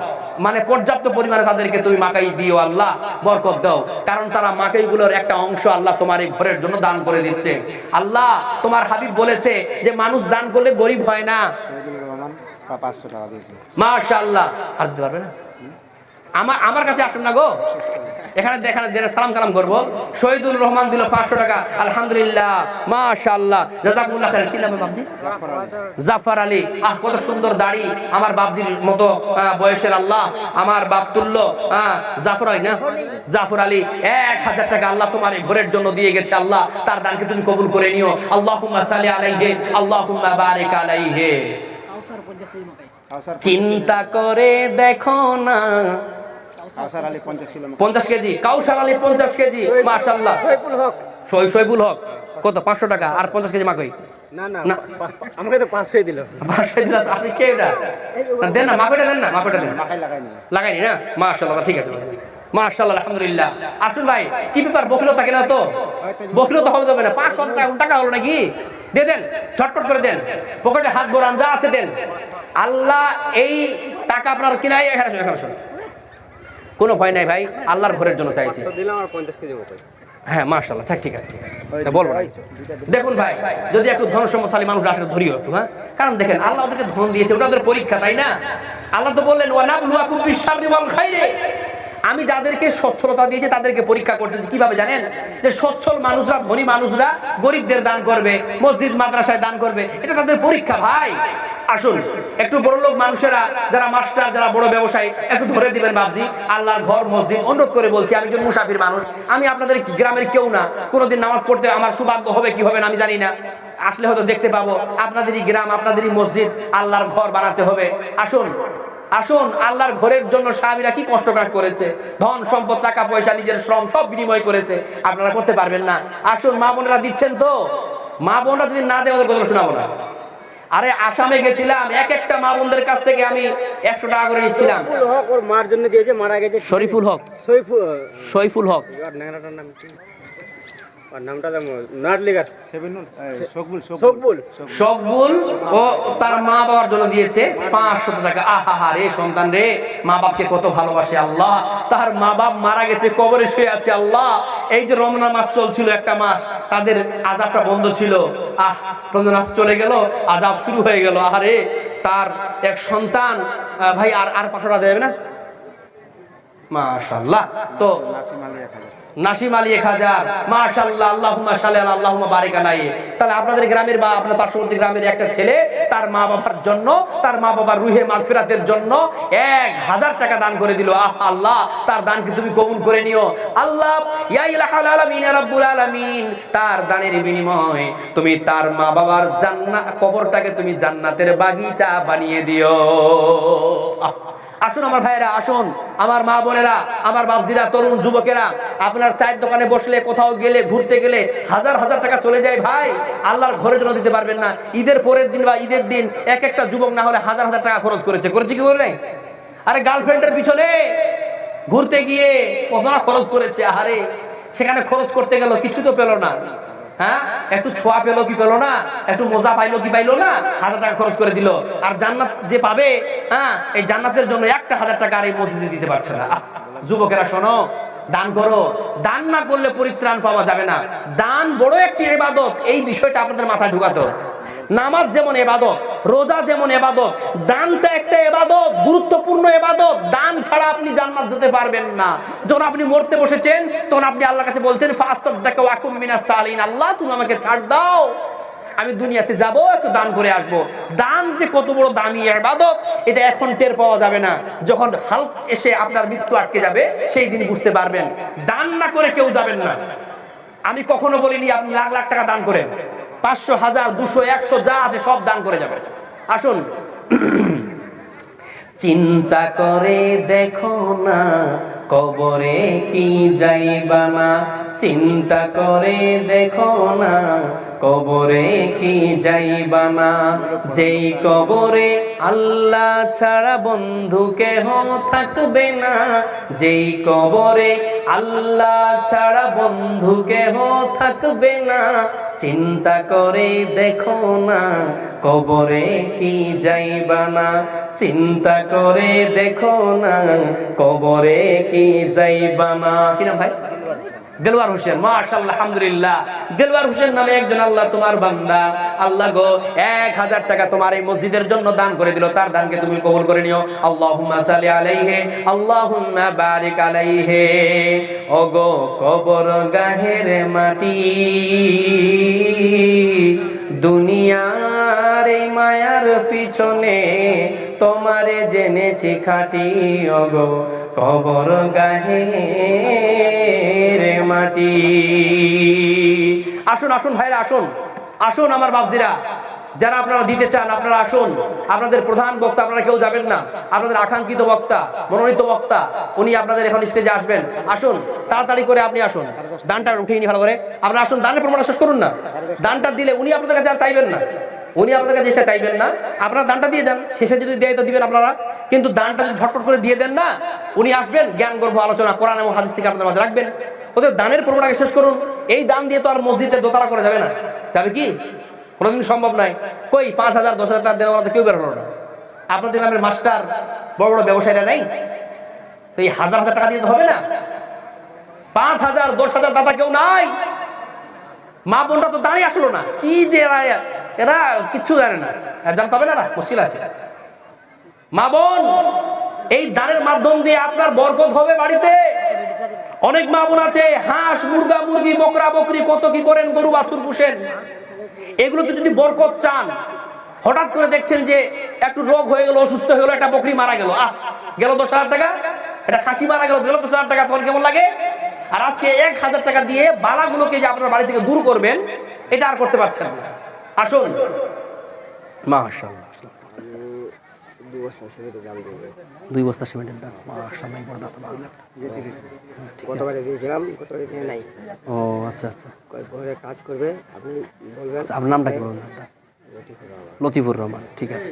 মানে পর্যাপ্ত পরিমাণে তাদেরকে তুমি মাকাই দিও আল্লাহ, বরকত দাও, কারণ তারা মাকাইগুলোর একটা অংশ আল্লাহ তোমার এই ঘরের জন্য দান করে দিচ্ছে। আল্লাহ তোমার হাবিব বলেছে যে মানুষ দান করলে গরিব হয় না। মাশাআল্লাহ। আর দিতে পারবে না? আমার কাছে আসুন না গো, এখানে সালাম কালাম করবো। শহীদুল রহমান দিল 500 টাকা, আলহামদুলিল্লাহ, মাশাআল্লাহ, জাযাকুমুল্লাহ খাইর। কি নাম বাবজি? জাফর আলী। কত সুন্দর দাড়ি, আমার বাবজির মতো বয়সের। আল্লাহ আমার বাপ তুল্য জাফর আলী না, জাফর আলী 1000 টাকা আল্লাহ তোমার এই ঘরের জন্য দিয়ে গেছে। আল্লাহ তার দানকে তুমি কবুল করে নিও। আল্লাহুম্মা সাল্লি আলাইহি, আল্লাহুম্মা বারিক আলাইহি। চিন্তা করে দেখো না, 50 কেজি, কাউসার আলী 50 কেজি, মাশাআল্লাহ। শৈফুল হক কত? 500 টাকা। আর 50 কেজি মাকই না, আমাকে তো 500 দিল। 500 দিল আপনি কে? এটা দেন না, মাকইটা দেন না, মাকইটা দেন। লাগাইনি না, মাশাআল্লাহ, ঠিক আছে, মাশাআল্লাহ, আলহামদুলিল্লাহ। আসুন ভাই, কি ব্যাপার, বকিলতা কেন? তো বকিলতা হবে যাবে না। 500 টাকা হলো নাকি? দিয়ে দেন, ঝটপট করে দেন, পকেটে হাত ভরান, যা আছে দেন। আল্লাহ এই টাকা আপনার কিনাই 1100 কোনো ভয় নাই ভাই, আল্লাহর ঘরের জন্য চাইছি। হ্যাঁ মাশাআল্লাহ, ঠিক আছে, বলবো না। দেখুন ভাই, যদি একটু ধন সম্পদশালী মানুষ আসলে ধরিও একটু, হ্যাঁ, কারণ দেখেন আল্লাহ ওদেরকে ধন দিয়েছে, ওটা ওদের পরীক্ষা, তাই না? আল্লাহ তো বললেন ওয়ানাবলুয়াকুম বিশ-শাররি ওয়াল খাইরি। আমি যাদেরকে সচ্ছলতা দিয়েছি তাদেরকে পরীক্ষা করতেছি। কিভাবে জানেন? যে সচ্ছল মানুষরা, ধনী মানুষরা গরিবদের দান করবে, মসজিদ মাদ্রাসায় দান করবে, এটা তাদের পরীক্ষা ভাই। আসুন একটু বড় লোক মানুষেরা, যারা মাস্টার, যারা বড় ব্যবসায়ী, একটু ধরে দিবেন বাবজি, আল্লাহর ঘর মসজিদ। অনুরোধ করে বলছি, আমি একজন মুসাফির মানুষ, আমি আপনাদের গ্রামের কেউ না, কোনোদিন নামাজ পড়তে আমার সৌভাগ্য হবে কি হবে না আমি জানি না, আসলে হয়তো দেখতে পাবো। আপনাদেরই গ্রাম, আপনাদেরই মসজিদ, আল্লাহর ঘর বানাতে হবে। আসুন আসুন, আল্লাহর ঘরের জন্য সাহাবীরা কি কষ্ট করেছে, ধন সম্পদ, টাকা পয়সা, নিজের শ্রম সব বিনিময় করেছে। আপনারা করতে পারবেন না? আসুন, মা বোনেরা দিচ্ছেন তো, মা বোনরা যদি না দেয় ওদের কথা শোনাবো না। আরে আসামে গেছিলাম, এক একটা মা বোনদের কাছ থেকে আমি 100 টাকা করে নিচ্ছিলাম। ওর মার জন্য দিয়েছে, মারা গেছে। শরীফুল হক, সৈফুল হক, সকবুল, ও তার মা বাবার জন্য দিয়েছে 500 টাকা। আহা রে সন্তান রে, মা বাপকে কত ভালোবাসে আল্লাহ। তার মা বাপ মারা গেছে, কবরে শুয়ে আছে। আল্লাহ এই যে রমজান মাস চলছিল, একটা মাস তাদের আযাবটা বন্ধ ছিল। রমজান মাস চলে গেল, আযাব শুরু হয়ে গেল। আরে তার এক সন্তান, ভাই আর 500 টাকা দেবে না? মাশাআল্লাহ। তো নাসিম আলী 1000, মাশাআল্লাহ, আল্লাহুম্মা সাল্লি আলা, আল্লাহুম্মা বারিক আলাইহি। তাহলে আপনাদের গ্রামের বা আপনার পার্শ্ববর্তী গ্রামের একটা ছেলে তার মা বাবার জন্য, তার মা বাবার রুহে মাগফিরাতের জন্য 1000 টাকা দান করে দিল। আল্লাহ তার দানকে তুমি কবুল করে নিও। আল্লাহ ইয়া ইলাহুল আলামিন, ইয়া রাব্বুল আলামিন, তার দানের বিনিময়ে তুমি তার মা বাবার জান্নাত, কবরটাকে তুমি জান্নাতের বাগিচা বানিয়ে দিও। আসুন আমার ভাইয়েরা, আসুন আমার মা বোনেরা, আমার বাপজিরা, তরুণ যুবকেরা, আপনার চায়ের দোকানে বসলে, কোথাও গেলে, ঘুরতে গেলে 1000 টাকা চলে যায় ভাই, আল্লাহর ঘরের জন্য দিতে পারবেন না। ঈদের পরের দিন বা ঈদের দিন এক একটা যুবক না হলে 1000 টাকা খরচ করেছে কি করে? আরে গার্লফ্রেন্ডের পিছনে ঘুরতে গিয়ে কত না খরচ করেছে। আরে সেখানে খরচ করতে গেল, কিছু তো পেল না। হ্যাঁ, একটু ছোঁয়া পেলো কি পেলো না, একটু মজা পাইলো কি পাইলো না, 1000 টাকা খরচ করে দিল। আর জান্নাত যে পাবে, হ্যাঁ, এই জান্নাতের জন্য একটা 1000 টাকা আর এই মসজিদে দিতে পারছে না। যুবকেরা শোনো, দান করো। দান না করলে পরিত্রাণ পাওয়া যাবে না। দান বড় একটি ইবাদত, এই বিষয়টা আপনাদের মাথায় ঢুকাতো। নামাজ যেমন ইবাদত, রোজা যেমন ইবাদত, দানটা একটা ইবাদত, গুরুত্বপূর্ণ ইবাদত। দান ছাড়া আপনি জান্নাত যেতে পারবেন না। যখন আপনি মরতে বসেছেন, তখন আপনি আল্লাহর কাছে বলছেন ফাসাদদাকা ওয়া কুম মিনাস সালিহিন, আল্লাহ তুমি আমাকে ছাড় দাও, আমি দুনিয়াতে যাব, একটু দান করে আসবো। দান যে কত বড় দামি ইবাদত, এটা এখন টের পাওয়া যাবে না। যখন হাল এসে আপনার মৃত্যু আটকে যাবে, সেই দিন বুঝতে পারবেন। দান না করে কেউ যাবেন না। আমি কখনো বলিনি আপনি লাখ লাখ টাকা দান করেন, 500, 1000, 200, 100 যা আছে সব দান করে যাবেন। আসুন, চিন্তা করে দেখো না, কবরে কি যাইবা না, চিন্তা করে দেখো না কবরে কি যাইবা না, যেই কবরে আল্লাহ ছাড়া বন্ধু কেহ থাকবে না, যেই কবরে আল্লাহ ছাড়া বন্ধু কেহ থাকবে না, চিন্তা করে দেখো না কবরে কি যাইবা না, চিন্তা করে দেখো না কবরে কি যাইবা না। কি নাম ভাই? দেলওয়ার হোসেন। মাশাআল্লাহ, আলহামদুলিল্লাহ। দেলওয়ার হোসেন নামে একজন আল্লাহ তোমার বান্দা, আল্লাহ গো 1000 টাকা তোমার এই মসজিদের জন্য দান করে দিল, তার দানকে তুমি কবুল করে নিও। আল্লাহুম্মা সাল্লি আলাইহি আল্লাহুম্মা বারিক আলাইহি। ওগো কবর গাহের মাটি, দুনিয়ার এই মায়ার পিছনে তোমারে জেনেছি খাটি, ওগো কবর গাহের মাটি। আসুন আসুন ভাইরা, আসুন আসুন আমার বাপজিরা, যারা আপনারা দিতে চান আপনারা আসুন। আপনাদের প্রধান বক্তা, আপনারা কেউ যাবেন না, আপনাদের আকাঙ্ক্ষিত বক্তা, মনোনীত বক্তা, উনি আপনাদের এখন স্টেজে আসবেন। আসুন তাড়াতাড়ি করে আপনি আসুন, দানটা উঠিয়ে নিয়ে ভালো করে আপনারা আসুন। দানের প্রমাণটা শেষ করুন না, দানটা দিলে উনি আপনাদের কাছে আর চাইবেন না, উনি আপনাদের কাছে এসে চাইবেন না, আপনারা দানটা দিয়ে যান। শেষে যদি দেয় তো দিবেন আপনারা, কিন্তু দানটা যদি ঝটপট করে দিয়ে দেন না, উনি আসবেন, জ্ঞান গর্ভ আলোচনা কোরআন এবং হাদিস থেকে আপনাদের মাঝে রাখবেন। ওদের দানের প্রমাণটাকে শেষ করুন। এই দান দিয়ে তো আর মসজিদে দোতলা করে যাবে না, যাবে কি? কোনোদিন সম্ভব নয়। কই 5000 10,000 টাকা দেওয়া কেউ বের হলো না। আপনাদের গ্রামের মাস্টার, বড় বড় ব্যবসায়ীরা নেই তো এই 1000 টাকা দিয়ে হবে না? 5000 10,000 দাদা কেউ নাই। মা বোনটা তো দাঁড়িয়ে আসলো না, কি যে এরা কিচ্ছু জানে না, জানতে হবে না, মুশকিল আছে। মা বোন, এই দানের মাধ্যম দিয়ে আপনার বরকত হবে বাড়িতে। অনেক মা বোন আছে হাঁস মুরগা মুরগি বকরা বকরি কত কি করেন, গরু বাছুর পুষেন, এগুলোতে যদি বরকত চান, হঠাৎ করে দেখছেন যে একটু রোগ হয়ে গেল, অসুস্থ হয়ে গেল, একটা বকরি মারা গেল, গেল 10,000 টাকা, এটা খাসি মারা গেল 10,000 টাকা, তখন কেমন লাগে? আর আজকে 1000 টাকা দিয়ে বালাগুলোকে যে আপনার বাড়ি থেকে দূর করবেন, এটা আর করতে পারছেন না। আসুন। মাশাআল্লাহ, 2 বস্তা সিমেন্টের দাম, মাশাআল্লাহ, বড় দাম গতবারে দিয়েছিলাম, গতবারে নাই। ও আচ্ছা আচ্ছা, ঘরে কাজ করবে, আপনি বলবেন। আচ্ছা, আপনার নামটা কি বলুন? লতিফুর রহমান। ঠিক আছে,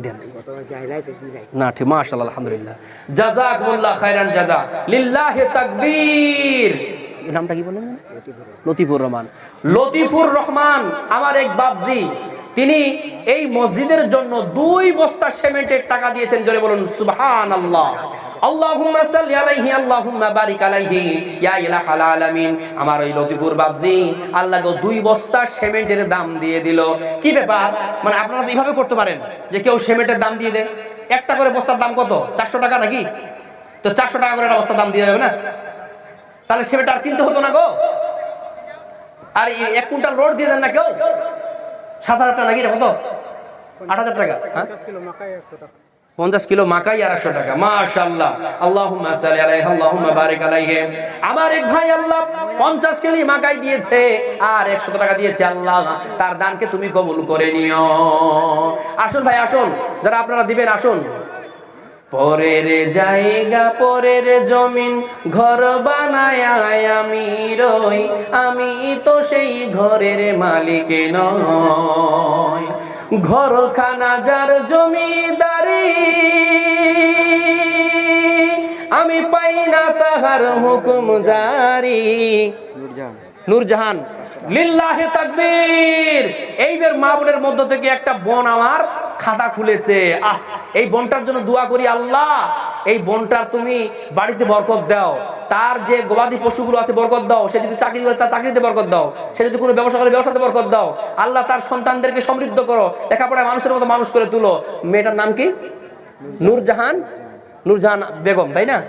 দেন। গতবার যাই নাই তো দি নাই না, ঠিক। মাশাআল্লাহ, আলহামদুলিল্লাহ, জাযাকুমুল্লাহ খাইরান জাযা, লিল্লাহি তাকবীর। এই নামটা কি বলেন? লতিফুর রহমান। লতিফুর রহমান আমার এক বাপজি, তিনি এই মসজিদের জন্য 2 বস্তা সিমেন্টের টাকা দিয়েছেন। জোরে বলুন সুবহানাল্লাহ। আল্লাহুম্মা সাল্লি আলাইহি আল্লাহুম্মা বারিক আলাইহি ইয়া ইলাহাল আলামিন। আমার ওই লতিফুর বাপজি আল্লাহ গো 2 বস্তা সিমেন্টের দাম দিয়ে দিল। কি ব্যাপার? মানে আপনারা তো এইভাবে করতে পারেন যে কেউ সিমেন্টের দাম দিয়ে দেয়। একটা করে বস্তার দাম কত? 400 টাকা নাকি? তো 400 টাকা করে একটা বস্তার দাম দিয়ে যাবে না? তাহলে সিমেন্ট আর কিনতে হতো না গো। আর 1 কুইন্টাল রোড দিয়ে দেন না কেউ, 7,000 টাকা নাকি? কত? 8,000 টাকা। 50 কিলো মাকাই আর 100 টাকা। মাশাআল্লাহ, আল্লাহুম্মা সাল্লি আলাইহি আল্লাহুম্মা বারিক আলাইহি। আমার এক ভাই আল্লাহ 50 কেজি মাকাই দিয়েছে আর 100 টাকা দিয়েছে। আল্লাহ তার দানকে তুমি কবুল করে নিও। আসুন ভাই, আসুন, যারা আপনারা দিবেন আসুন। পরের জায়গা পরের জমিন ঘর বানায় আমি রই, আমি তো সেই ঘরের মালিক নই। ঘরখানা যার জমিদারি, আমি পাই না তাহার হুকুম জারি। নূরজাহান, লিল্লাহি তাকবীর। এইবার মা বোনের মধ্য থেকে একটা বোন আমার খাতা খুলেছে। এই বোনটার জন্য দোয়া করি, আল্লাহ এই বোনটার তুমি বাড়িতে বরকত দাও, তার যে গবাদি পশুগুলো আছে বরকত দাও, সে যদি চাকরি করে তার চাকরিতে বরকত দাও, সে যদি কোনো ব্যবসা করে ব্যবসাতে বরকত দাও। আল্লাহ তার সন্তানদেরকে সমৃদ্ধ করো, লেখাপড়ায় মানুষের মতো মানুষ করে তুলো। মেয়েটার নাম কি? নূরজাহান, নূরজাহান বেগম, তাই না?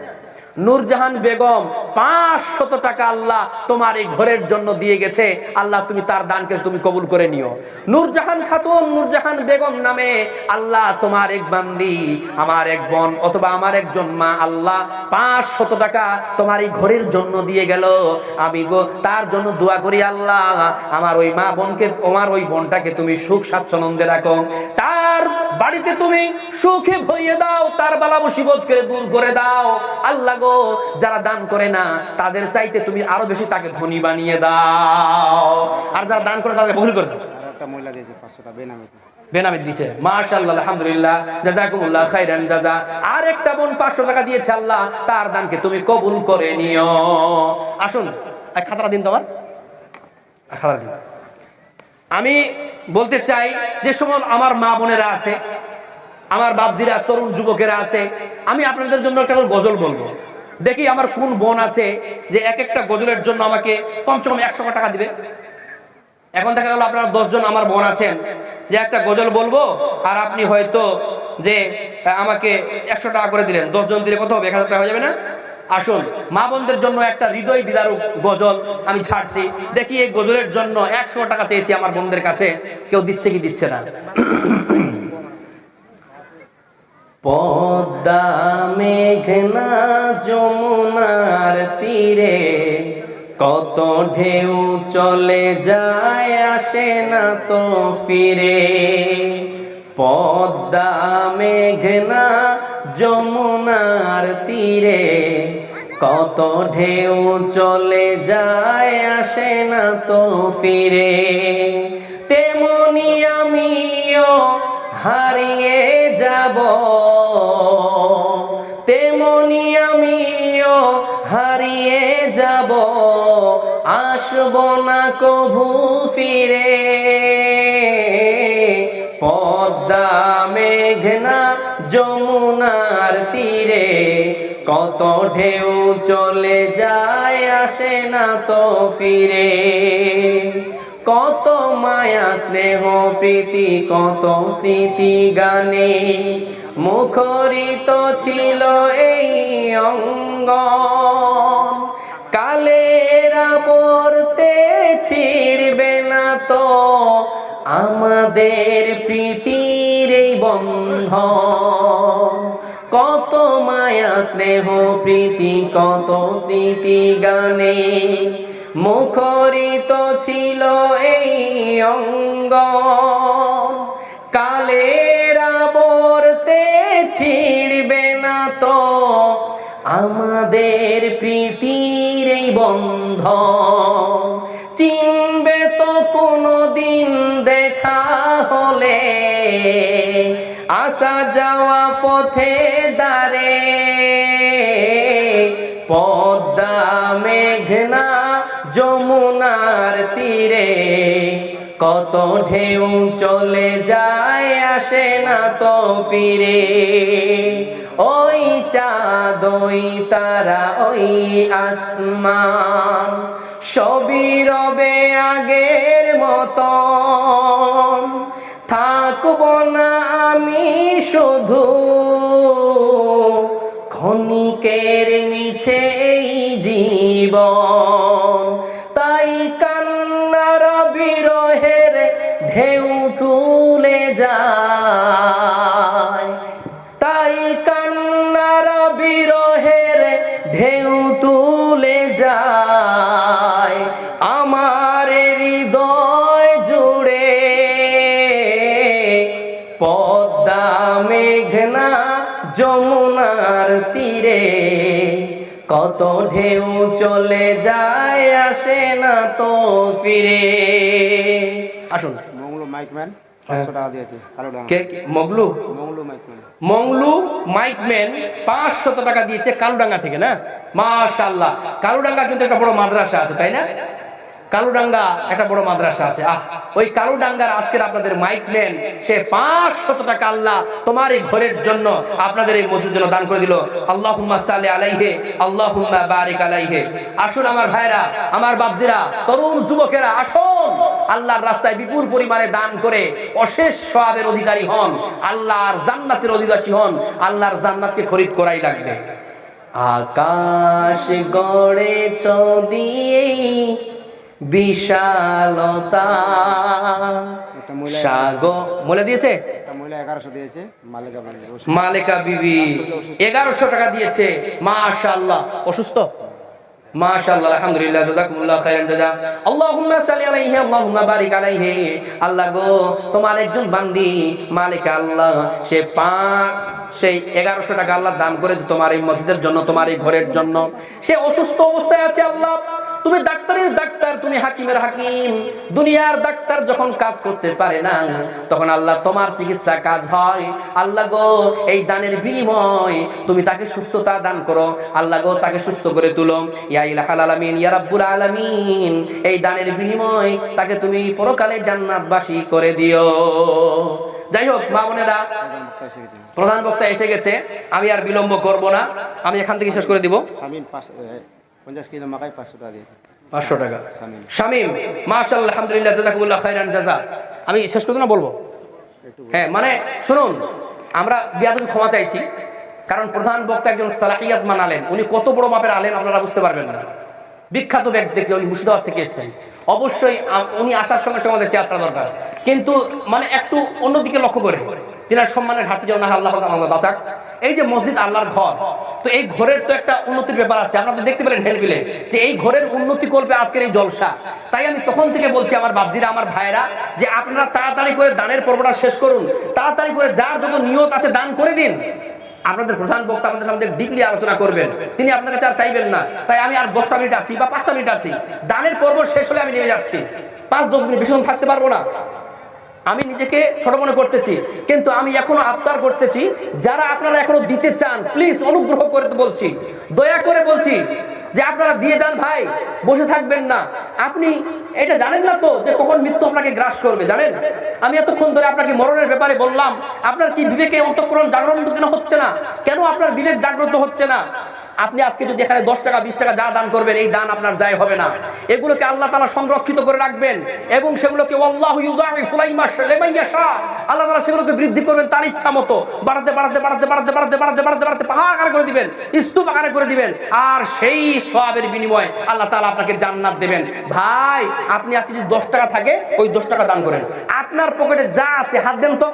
নূরজাহান বেগম 500 টাকা আল্লাহ তোমার এই ঘরের জন্য দিয়ে গেছে। আল্লাহ তুমি তার দানকে তুমি কবুল করে নিও। নূরজাহান খাতুন, নূরজাহান বেগম নামে আল্লাহ তোমার এক বান্দি, আমার এক বোন অথবা আমার একজন মা, আল্লাহ 500 টাকা তোমার এই ঘরের জন্য দিয়ে গেল। আমি গো তার জন্য দোয়া করি, আল্লাহ আমার ওই মা বোনকে, আমার ওই বোনটাকে তুমি সুখ স্বাচ্ছন্দ্যে রাখো, তার বাড়িতে তুমি সুখে ভরিয়ে দাও, তার বালা মুসিবতকে দূর করে দাও। আল্লাহ গো, যারা দান করে না তাদের চাইতে তুমি আরো বেশি তাকে ধনী বানিয়ে দাও, আর যারা দান করে তাদের বহুল করে দাও। আর একটা মহিলা দিয়েছে 500 টাকা বেনামে। বেনামে দিয়েছে, মাশাআল্লাহ, আলহামদুলিল্লাহ, জাযাকুমুল্লাহ খাইরান জাযা। আর একটা বোন 500 টাকা দিয়েছে, আল্লাহ তার দানকে তুমি কবুল করে নিও। আসুন, এক খাতাটা দিন, তোমার খাতাটা দিন। আমি বলতে চাই, যে সময় আমার মা বোনেরা আছে, আমার বাপজিরা, তরুণ যুবকেরা আছে, আমি আপনাদের জন্য একটা গজল বলবো। দেখি আমার কোন বোন আছে যে এক একটা গজলের জন্য আমাকে কমসে কম 100 টাকা দিবে। এখন দেখা গেল আপনারা 10 জন আমার বোন আছেন, যে একটা গজল বলবো আর আপনি হয়তো যে আমাকে 100 টাকা করে দিলেন, 10 জন দিলে কত হবে? 1000 টাকা হয়ে যাবে না? আসুন, মা বোনদের জন্য একটা হৃদয় বিদারক গজল আমি ছাড়ছি। দেখি এই গজলের জন্য 100 টাকা চেয়েছি আমার বোনদের কাছে, কেউ দিচ্ছে কি দিচ্ছে না। পদ্মা মেঘনা যমুনার তীরে কত ঢেউ চলে যায়, আসে না তো ফিরে। পদ্মা মেঘনা যমুনার তীরে কত ঢেউ চলে যায়, আসে না তো ফিরে। তেমনি আমিও হারিয়ে যাব, তেমনি আমিও হারিয়ে যাব, আসব না কভু ফিরে। পদ্মা মেঘনা যমুনার তীরে কত ঢেউ চলে যায়, আসে না তো ফিরে। কত মায়া স্নেহ প্রীতি, কত স্মৃতি গানে মুখরিত ছিল এই অঙ্গ। কালের আবর্তে ছিড়বে না তো আমাদের প্রীতির এই বন্ধন। কত মায়া স্নেহ প্রীতি, কত স্মৃতি গানে মুখরিত ছিল এই অঙ্গ। কালের আবর্তে ছিড়বে না তো আমাদের প্রীতির এই বন্ধন। চিনবে তো কোনদিন দেখা হলে, আসা যাওয়া পথে দাঁড়ে। পদ্মা মেঘনা যমুনার তীরে কত ঢেউ চলে যায়, আসে না তো ফিরে। ওই চাঁদ, ওই তারা, ওই আসমান সবই রবে আগের মতন। থাকবো না আমি শুধু ক্ষণিকের মিছে এই জীবন। তাই কান্নার বিরহের ঢেউ তুলে যায়, তাই কান্নার বিরহের ঢেউ তুলে যায় আমার হৃদয় জুড়ে। পদ্মা মেঘনা যমুনার তীরে কত ঢেউ চলে যায়, আসে না তো ফিরে। আসুন, মংলু মাইকম্যান 500 টাকা দিয়েছে কালোডাঙ্গা। কে মগলু? মংলু মাইকম্যান। মংলু মাইকম্যান 500 টাকা দিয়েছে কালুডাঙ্গা থেকে, না? মাশাআল্লাহ। কালুডাঙ্গা কিন্তু একটা বড় মাদ্রাসা আছে, তাই না? কালুডাঙ্গা একটা বড় মাদ্রাসা আছে। ওই কালুডাঙ্গার আজকের আপনাদের মাইকম্যান, সে 500 টাকা আল্লাহ তোমার এই ঘরের জন্য, আপনাদের এই মসজিদের জন্য দান করে দিল। আল্লাহুম্মা সাল্লি আলাইহি, আল্লাহুম্মা বারিক আলাইহি। আসুন আমার ভাইরা, আমার বাপজিরা, তরুণ যুবকেরা, আসুন আল্লাহর রাস্তায় বিপুল পরিমাণে দান করে অশেষ সওয়াবের অধিকারী হন, আল্লাহর জান্নাতের অধিবাসী হন। আল্লাহর জান্নাতকে খরিদ করাই লাগবে। আকাশ গড়েছ দিয়েই বিশালতা, সাগর বলে দিয়েছে। মহিলা 1100 দিয়েছে, মালেকা বিবি 1100 টাকা দিয়েছে। মাশাআল্লাহ। অসুস্থ? মাশাআল্লাহ, আলহামদুলিল্লাহ, জাযাকুমুল্লাহ খাইরান জাযা। আল্লাহুম্মা সাল্লি আলাইহি, আল্লাহুম্মা বারিক আলাইহি। আল্লাহ গো, তোমার একজন বান্দি মালিক আল্লাহ, সেই 1100 টাকা আল্লাহ দান করেছে তোমার এই মসজিদের জন্য, তোমার এই ঘরের জন্য। সে অসুস্থ অবস্থায় আছে আল্লাহ, তুমি ডাক্তারের ডাক্তার, তুমি হাকিমের হাকিম। দুনিয়ার ডাক্তার যখন কাজ করতে পারে না, তখন আল্লাহ তোমার চিকিৎসা কাজ হয়। আল্লাহ গো, এই দানের বিনিময় তুমি তাকে সুস্থতা দান করো। আল্লাহ গো, তাকে সুস্থ করে তুলো। ইয়া ইলাহাল আলামিন, ইয়া রাব্বুল আলামিন, এই দানের বিনিময় তাকে তুমি পরকালে জান্নাতবাসী করে দিও। যাই হোক মা বোনেরা, প্রধান বক্তা এসে গেছে, আমি আর বিলম্ব করব না, আমি এখান থেকে শেষ করে দিব। শামিম 50 কিলো মাকাই 500 টাকা দিয়েছে। 500 টাকা শামিম, মাশাআল্লাহ, আলহামদুলিল্লাহ, জাযাকুমুল্লাহ খাইরান জাযা। আমি শেষ করতে না বলবো? হ্যাঁ, মানে শুনুন, আমরা বিয়াদবি ক্ষমা চাইছি, কারণ প্রধান বক্তা একজন সালাহিয়াত মান আলেম, উনি কত বড় মাপের আলেম আপনারা বুঝতে পারবেন না। বিখ্যাত ব্যক্তি, উনি মুর্শিদাবাদ থেকে এসেছেন। অবশ্যই উনি আসার সঙ্গে সঙ্গে আমাদের চেষ্টা দরকার, কিন্তু মানে একটু অন্যদিকে লক্ষ্য করে, তিনার সম্মানের ঘাটতি যেন আল্লাহ পাক আমাদের বাঁচাক। এই যে মসজিদ আল্লাহর ঘর, তো এই ঘরের তো একটা উন্নতির ব্যাপার আছে। আপনারা দেখতে পেলেন হেলবিলে যে এই ঘরের উন্নতি করবে আজকের এই জলসা। তাই আমি তখন থেকে বলছি আমার বাপজিরা, আমার ভাইরা, যে আপনারা তাড়াতাড়ি করে দানের পর্বটা শেষ করুন, তাড়াতাড়ি করে যার যত নিয়ত আছে দান করে দিন। আপনাদের প্রধান বক্তা আমাদের সামনে ডিপলি আলোচনা করবেন, তিনি আপনার কাছে আর চাইবেন না। তাই আমি আর 10টা মিনিট আছি বা 5টা মিনিট আছি, দানের পর্ব শেষ হলে আমি নেমে যাচ্ছি। 5-10 মিনিট বেশিক্ষণ থাকতে পারবো না। আমি নিজেকে ছোট মনে করতেছি, কিন্তু আমি এখনো আবদার করতেছি, যারা আপনারা এখনো দিতে চান, প্লিজ অনুগ্রহ করে বলছি, দয়া করে বলছি যে আপনারা দিয়ে যান ভাই, বসে থাকবেন না। আপনি এটা জানেন না তো যে কখন মৃত্যু আপনাকে গ্রাস করবে, জানেন? আমি এতক্ষণ ধরে আপনাকে মরণের ব্যাপারে বললাম, আপনার কি বিবেকে অন্তঃকরণ জাগরণ কেন হচ্ছে না? কেন আপনার বিবেক জাগ্রত হচ্ছে না? আপনি আজকে যদি এখানে 10 টাকা 20 টাকা যা দান করবেন, এই দান আপনার যায় হবে না। এগুলোকে আল্লাহ তাআলা সংরক্ষিত করে রাখবেন, এবং সেগুলোকে আল্লাহু ইউযাইফু লিমান ইয়াশা, আল্লাহ তাআলা সেগুলোকে বৃদ্ধি করবেন তার ইচ্ছা মতো, বাড়াতে বাড়াতে বাড়াতে বাড়াতে বাড়াতে বাড়াতে বাড়াতে বাড়াতে পাহাড় আকার করে দিবেন, স্তূপ আকারে করে দিবেন, আর সেই সওয়াবের বিনিময়ে আল্লাহ তাআলা আপনাকে জান্নাত দেবেন। ভাই, আপনি আজকে যদি 10 টাকা থাকে, ওই 10 টাকা দান করেন। আপনার পকেটে যা আছে হাত দেন তো,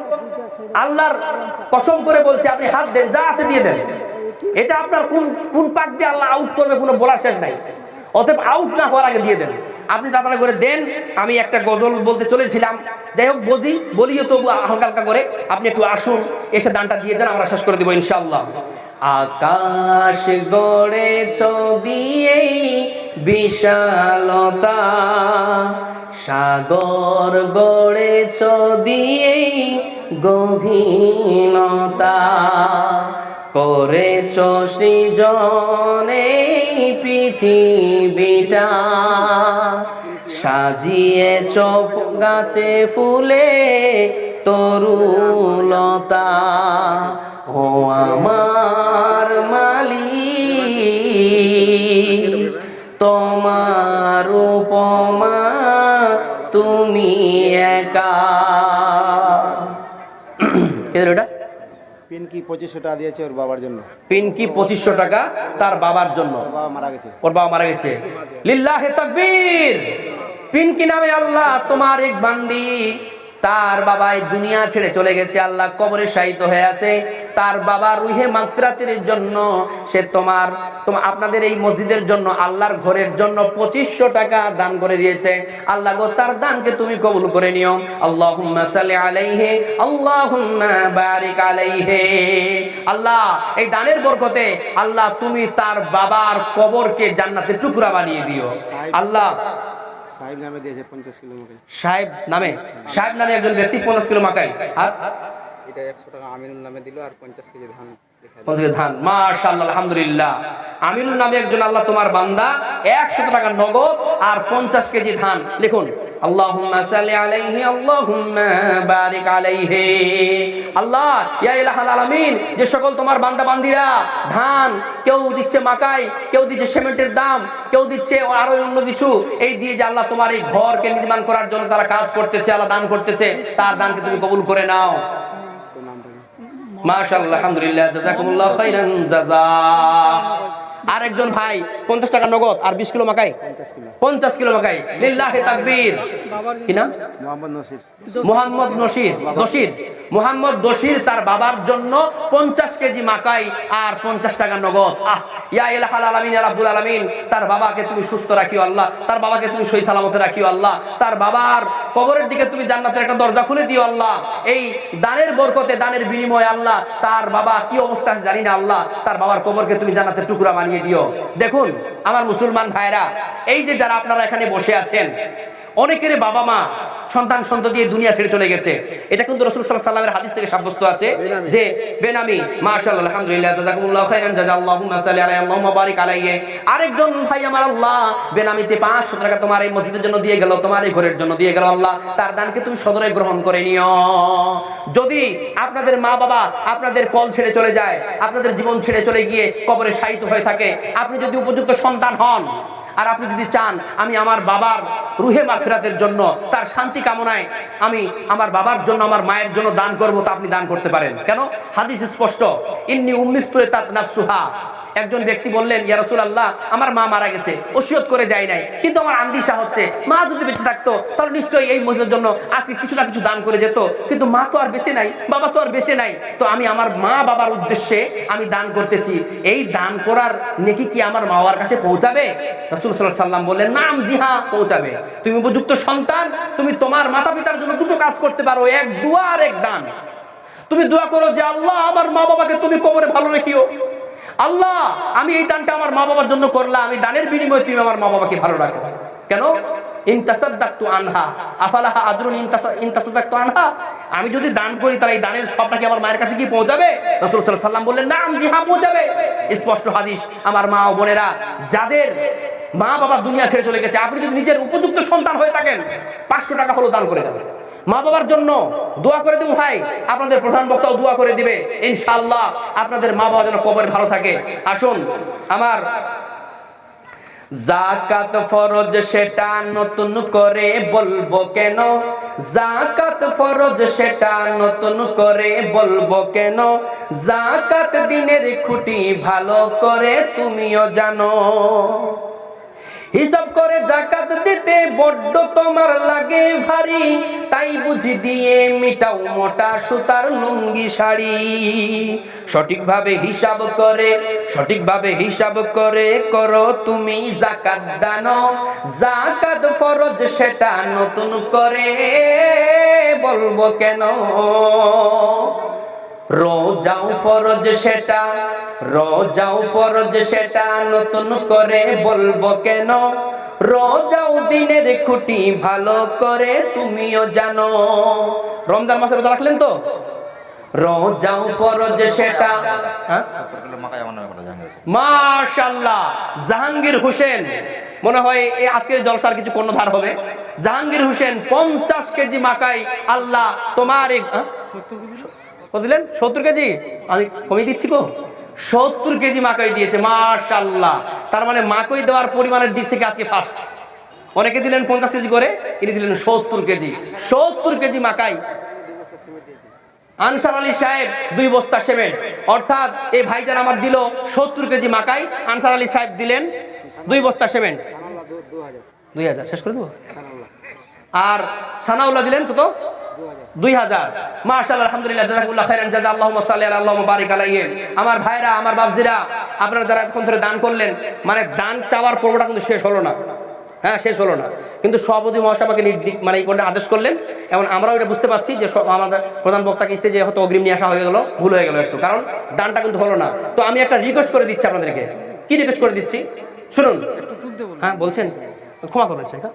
আল্লাহর কসম করে বলছি, আপনি হাত দেন, যা আছে দিয়ে দেন। এটা আপনার কোন পাক দিয়ে আল্লাহ আউট করবে কোনো বলার শেষ নাই। অতএব আউট না হওয়ার আগে দিয়ে দেন, আপনি তাড়াতাড়ি করে দেন। আমি একটা গজল বলতে চলেছিলাম, যাই হোক বলিও তবু হালকা হালকা করে। আপনি একটু আসুন, এসে দানটা দিয়ে যান, আমরা শেষ করে দেবো ইনশাআল্লাহ। আকাশ গড়েছ দিয়েই বিশালতা, সাগর গড়েছ দিয়েই গভীরতা, করেছ সৃজনে পৃথিবীটা, সাজিয়েছ গাছে ফুলে তরুলতা। ও আমার মালিক, তোমার উপমা তুমি একা। ওটা পিনকি 2500 টাকা দিয়েছে ওর বাবার জন্য। পিনকি 2500 টাকা তার বাবার জন্য। ওর বাবা মারা গেছে। ওর বাবা মারা গেছে। লিল্লাহি তাকবীর। পিনকি নামে আল্লাহ তোমার এক বান্দি, তার বাবা এই দুনিয়া ছেড়ে চলে গেছে, আল্লাহ কবরে শায়িত হয়ে আছে। তার বাবার রুহে মাগফিরাতের জন্য সে তোমার আপনাদের এই মসজিদের জন্য, আল্লাহর ঘরের জন্য 2500 টাকা দান করে দিয়েছে। আল্লাহ গো, তার দানকে তুমি কবুল করে নিও। আল্লাহুম্মা সাল্লি আলাইহি, আল্লাহুম্মা বারিক আলাইহি। আল্লাহ, এই দানের বরকতে আল্লাহ তুমি তার বাবার কবরকে জান্নাতের টুকরা বানিয়ে দিও। আল্লাহ সাহেব নামে দিয়েছে 50 কিলো মাকাই। সাহেব নামে একজন ব্যক্তি 50 কিলো মাকাই, আর এটা 100 টাকা আমিনুল নামে দিল, আর 50 কেজি ধান। 50 কেজি ধান, মাশাআল্লাহ, আলহামদুলিল্লাহ। আমিনুল নামে একজন আল্লাহ তোমার বান্দা 100 টাকা নগদ আর 50 কেজি ধান। লিখুন, আল্লাহুম্মা সাল্লি আলাইহি, আল্লাহুম্মা বারিক আলাইহি। আল্লাহ, ইয়া ইলাহাল আলামিন, যে সকল তোমার বান্দা বান্দিরা ধান, কেউ দিচ্ছে মাকাই, কেউ দিচ্ছে সিমেন্টের দাম, কেউ দিচ্ছে আরো অন্য কিছু, এই দিয়ে যে আল্লাহ তোমার এই ঘরকে নির্মাণ করার জন্য তারা কাজ করতেছে, আল্লাহ দান করতেছে, তার দানকে তুমি কবুল করে নাও। মাশাআল্লাহ, আলহামদুলিল্লাহ, জাযাকুমুল্লাহ খাইরান জাযা। আর একজন ভাই 50 টাকা নগদ আর 20 কিলো মাকাই, 50 কিলো মাকাই। লিল্লাহি তাকবীর। কি নাম? মোহাম্মদ নসির। মোহাম্মদ নসির। মোহাম্মদ দশির তার বাবার জন্য 50 কেজি মাকাই আর 50 টাকা নগদ। ইয়া ইলাহাল আলামিন, ইয়া রাব্বুল আলামিন, তার বাবাকে তুমি সুস্থ রাখিও আল্লাহ, তার বাবাকে তুমি সহি সালামতে রাখিও আল্লাহ, তার বাবার কবরের দিকে তুমি জান্নাতের একটা দরজা খুলে দিও আল্লাহ। এই দানের বরকতে, দানের বিনিময়ে আল্লাহ, তার বাবা কি অবস্থা আছে জানি না আল্লাহ, তার বাবার কবরকে তুমি জান্নাতের টুকরা বানিয়ে দিও। দেখুন আমার মুসলমান ভাইরা, এই যে যারা আপনারা এখানে বসে আছেন, অনেকের বাবা মা সন্তান সন্ততি দিয়ে দুনিয়া ছেড়ে চলে গেছে। এটা কিন্তু রাসূল সাল্লাল্লাহু আলাইহি ওয়াসাল্লামের হাদিস থেকে সাব্যস্ত আছে যে বেনামি, মাশাআল্লাহ, আলহামদুলিল্লাহ, জাযাকুমুল্লাহু খাইরান জাযা, আল্লাহুম্মা সাল্লি আলাইহি আল্লাহুম্মা বারিক আলাইহি। আরেকজন ভাই আমার আল্লাহ বেনামিতে 500 টাকা তোমার এই মসজিদের জন্য দিয়ে গেল, তোমার এই ঘরের জন্য দিয়ে গেল আল্লাহ, তার দানকে তুমি সদরে গ্রহণ করে নিও। যদি আপনাদের মা বাবা আপনাদের কল ছেড়ে চলে যায়, আপনাদের জীবন ছেড়ে চলে গিয়ে কবরে শায়িত হয়ে থাকে, আপনি যদি উপযুক্ত সন্তান হন আর আপনি যদি চান আমি আমার বাবার রুহে মাগফিরাতের জন্য, তার শান্তি কামনায় আমি আমার বাবার জন্য, আমার মায়ের জন্য দান করব, তা আপনি দান করতে পারেন। কেন? হাদিস স্পষ্ট, ইন্নী উম্মিফতুরাত নাফসুহা। একজন ব্যক্তি বললেন, ইয়া রাসূলুল্লাহ, আমার মা মারা গেছে, ওসিয়ত করে যায় নাই, কিন্তু আমার আন্দিশা হচ্ছে মা যদি বেঁচে থাকতো তাহলে নিশ্চয়ই এই মসজিদের জন্য আজকে কিছু না কিছু দান করে যেত, কিন্তু মা তো আর বেঁচে নাই, বাবা তো আর বেঁচে নাই, তো আমি আমার মা বাবার উদ্দেশ্যে আমি দান করতেছি। এই দান করার নেকি কি আমার মা বাবার কাছে পৌঁছাবে? রাসূল সাল্লাল্লাহু আলাইহি ওয়াসাল্লাম বললেন, নাম, জি হ্যাঁ, পৌঁছাবে। তুমি উপযুক্ত সন্তান, তুমি তোমার মাতা পিতার জন্য দুটো কাজ করতে পারো, এক দোয়া আর এক দান। তুমি দোয়া করো যে আল্লাহ আমার মা বাবাকে তুমি কবরে ভালো রেখিও, আল্লাহ আমি এই দানটা আমার মা বাবার জন্য করলাম, আমি দানের বিনিময়ে তুমি আমার মা বাবাকে ভালো রাখো। কেন? ইনতাসাদদাকতু আনহা আফালাহা আজরুন ইনতাসাদদাকতু আনহা। আমি যদি দান করি তাহলে এই দানের সবটা কি আমার মায়ের কাছে কি পৌঁছাবে? রাসূল সাল্লাল্লাহু আলাইহি ওয়াসাল্লাম বললেন, নাম, জি হ্যাঁ, পৌঁছাবে। স্পষ্ট হাদিস। আমার মা ও বোনেরা, যাদের মা বাবা দুনিয়া ছেড়ে চলে গেছে, আপনি যদি নিজের উপযুক্ত সন্তান হয়ে থাকেন 500 টাকা হলো দান করে দেবেন। মা বাবার জন্য দোয়া করে দেব ভাই, আপনাদের প্রধান বক্তাও দোয়া করে দিবে ইনশাআল্লাহ, আপনাদের মা বাবা যেন কবরে ভালো থাকে। আসুন, আমার যাকাত ফরজ সেটা নতুন করে বলবো কেন, যাকাত ফরজ সেটা নতুন করে বলবো কেন, যাকাত দিনের খুঁটি ভালো করে তুমিও জানো। হিসাব করে যাকাত দিতে বড্ড তোমার লাগে ভারী, তাই বুঝি দিয়ে মিটাও মোটা সুতার লুঙ্গি শাড়ি। সঠিকভাবে হিসাব করে করো তুমি যাকাত দান, যাকাত ফরজ সেটা নতুন করে বলবো কেন। রোজাও ফরজ সেটা নতুন করে বলবো কেন, রোজাও দিনের খুঁটি ভালো করে তুমিও জানো। রমজান মাসে রোজা রাখলেন তো? রোজাও ফরজ সেটা। মাশাআল্লাহ, জাহাঙ্গীর হোসেন, মনে হয় এই আজকের জলসার কিছু কর্ণধার হবে। জাহাঙ্গীর হোসেন 50 কেজি মাকাই আল্লাহ তোমার কত দিলেন? 70 কেজি। আমি কমিয়ে দিচ্ছি গো, 70 কেজি মাকাই দিয়েছে। মাশাআল্লাহ, তার মানে মাকাই দেওয়ার পরিমাণের দিক থেকে আজকে ফার্স্ট। অনেকে দিলেন 50 কেজি করে, ইনি দিলেন 70 কেজি। 70 কেজি মাকাই। আনসার আলী সাহেব 2 বস্তা সিমেন্ট, অর্থাৎ এই ভাইজান আমার দিল 70 কেজি মাকাই, আনসার আলী সাহেব দিলেন 2 বস্তা সিমেন্ট। 2000 শেষ করে দেবো। আর সানাউল্লাহ দিলেন কত? 2000। মাশাআল্লাহ, আলহামদুলিল্লাহ, জাযাকুল্লাহু খাইরান জাযা, আল্লাহুম্মা সাল্লি আলা আল্লাহুম্মা বারিক আলাইহি। আমার ভাইরা, আমার বাপজিরা, আপনারা যারা এতক্ষণ ধরে দান করলেন, মানে দান চাওয়ার পর্বটা কিন্তু শেষ হলো না। হ্যাঁ, শেষ হলো না, কিন্তু সভাপতি মহাশয় আমাকে মানে এই করলে আদেশ করলেন, এবং আমরাও এটা বুঝতে পারছি যে আমাদের প্রধান বক্তাকে স্টেজে হয়তো অগ্রিম নিয়ে আসা হয়ে গেল, ভুল হয়ে গেল একটু, কারণ দানটা কিন্তু হলো না। তো আমি একটা রিকোয়েস্ট করে দিচ্ছি আপনাদেরকে। কি রিকোয়েস্ট করে দিচ্ছি শুনুন। হ্যাঁ, বলছেন, ক্ষমা করবেন সেটা।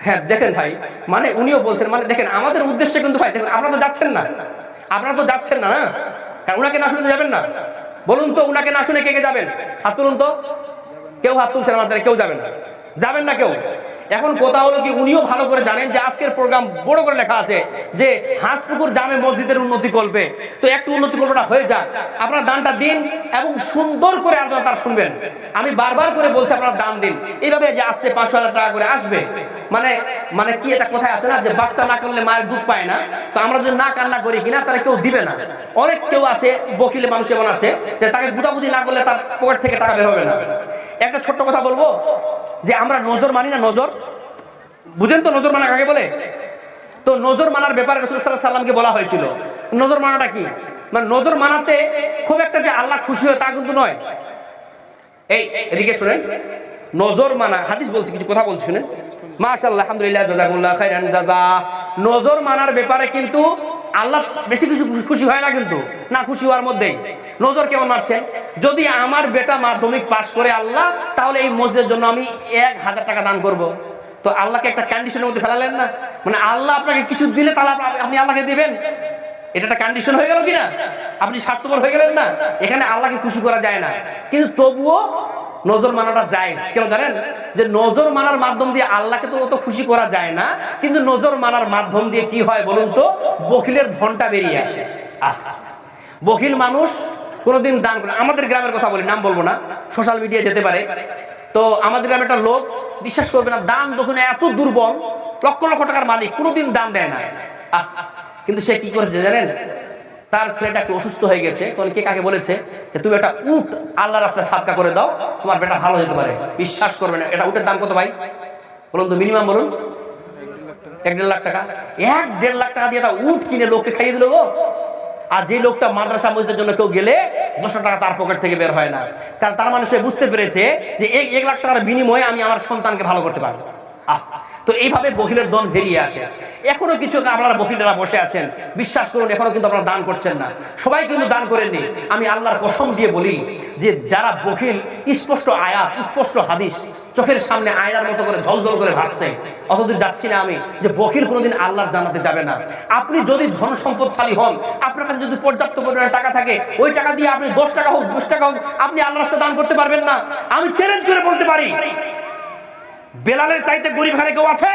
হ্যাঁ, দেখেন ভাই, মানে উনিও বলছেন, মানে দেখেন আমাদের উদ্দেশ্যে কিন্তু ভাই, দেখেন আপনারা তো যাচ্ছেন না, না, কারণ উনাকে না শুনে যাবেন না। বলুন তো, উনাকে না শুনে কে কে যাবেন? হাত তুলুন তো। কেউ হাত তুলছেন আমাদের, কেউ যাবেন না কেউ। এখন কথা হলো কি, উনিও ভালো করে জানেন যে আজকের প্রোগ্রাম বড় করে লেখা আছে যে হাঁসপুকুর জামে মসজিদের উন্নতি করবে, তো একটু উন্নতি করবেটা হয়ে যাক, আপনারা দানটা দিন এবং সুন্দর করে আপনারা তার শুনবেন। আমি বারবার করে বলছি আপনারা দান দিন, এইভাবে যে আসছে 500,000 টাকা করে আসবে, মানে মানে কি এটা কোথায় আছে না যে বাচ্চা না করলে মায়ের দুধ পায় না, তো আমরা যদি না কান্না করি কিনা তাহলে কেউ দিবে না। অনেক কেউ আছে বকিলে মানুষ এমন আছে যে তাকে গুদাগুদি না করলে তার পকেট থেকে টাকা বের হবে না। একটা ছোট্ট কথা বলবো যে আমরা নজর মানি না, নজর বুঝেন তো নজর মানা কাকে বলে? তো নজর মানার ব্যাপারে রাসূল সাল্লাল্লাহু আলাইহি ওয়াসাল্লামকে বলা হয়েছিল। নজর মানাটা কি? মানে নজর মানাতে খুব একটা যে আল্লাহ খুশি হয় তা কিন্তু নয়। এই এদিকে শুনেন, নজর মানা হাদিস বলছি, কিছু কথা বলছি শুনেন। মাশাআল্লাহ, আলহামদুলিল্লাহ, জাযাকুল্লাহ খাইরান জাযা। নজর মানার ব্যাপারে কিন্তু আল্লাহ বেশি কিছু খুশি হয় না, কিন্তু না খুশি হওয়ার মধ্যেই নজর কেমন মারছেন? যদি আমার বেটা মাধ্যমিক পাশ করে আল্লাহ, তাহলে এই মসজিদের জন্য আমি 1000 টাকা দান করব। তো আল্লাহকে একটা কন্ডিশনের মধ্যে ফেলালেন না, মানে আল্লাহ আপনাকে কিছু দিলে তাহলে আপনি আল্লাহকে দিবেন, এটা একটা কন্ডিশন হয়ে গেল কিনা? আপনি স্বার্থপর হয়ে গেলেন না? এখানে আল্লাহকে খুশি করা যায় না, কিন্তু তবুও নজর মানাটা যায়। কেন জানেন? যে নজর মানার মাধ্যম দিয়ে আল্লাহকে তো অত খুশি করা যায় না, কিন্তু নজর মানার মাধ্যম দিয়ে কি হয় বলুন তো? বখিলের ধনটা বেরিয়ে আসে। বখিল মানুষ কোনোদিন দান করে। আমাদের গ্রামের কথা বলি, নাম বলবো না, সোশ্যাল মিডিয়া যেতে পারে। তো আমাদের গ্রামে একটা লোক, বিশ্বাস করবে না, দান দক্ষিণে এত দুর্বল, লক্ষ লক্ষ টাকার মালিক, কোনোদিন দান দেয় না। কিন্তু সে কি করেছে জানেন? তার ছেলেটা একটু অসুস্থ হয়ে গেছে, তখন কে কাকে বলেছে যে তুমি একটা উট আল্লাহর রাস্তায় সাদকা করে দাও, তোমার বেটা ভালো যেতে পারে। বিশ্বাস করবে না, এটা উটের দাম কত ভাই বলুন তো? মিনিমাম বলুন, 1-1.5 লাখ টাকা। 1-1.5 লাখ টাকা দিয়ে একটা উট কিনে লোককে খাইয়ে দিল গো। আর যে লোকটা মাদ্রাসা মসজিদের জন্য কেউ গেলে 200 টাকা তার পকেট থেকে বের হয় না, কারণ তার মানে সে বুঝতে পেরেছে যে এই 1 লাখ টাকার বিনিময়ে আমি আমার সন্তানকে ভালো করতে পারবো। তো এইভাবে বখিলের দন বেরিয়ে আসে। এখনো কিছু আপনারা বখিলেরা বসে আছেন, বিশ্বাস করুন এখনো কিন্তু আপনারা দান করছেন না, সবাই কিন্তু দান করেননি। আমি আল্লাহর কসম দিয়ে বলি যে যারা বখিল, স্পষ্ট আয়াত, স্পষ্ট হাদিস চোখের সামনে আয়নার মতো করে ঝলঝল করে ভাসছে, অতদূর যাচ্ছি না আমি যে বখিল কোনোদিন আল্লাহর জান্নাতে যাবে না। আপনি যদি ধন সম্পদশালী হন, আপনার কাছে যদি পর্যাপ্ত পরিমাণে টাকা থাকে, ওই টাকা দিয়ে আপনি 10 টাকা হোক 20 টাকা হোক আপনি আল্লাহর রাস্তায় দান করতে পারবেন না। আমি চ্যালেঞ্জ করে বলতে পারি, বেলালের চাইতে গরিব এখানে কেউ আছে?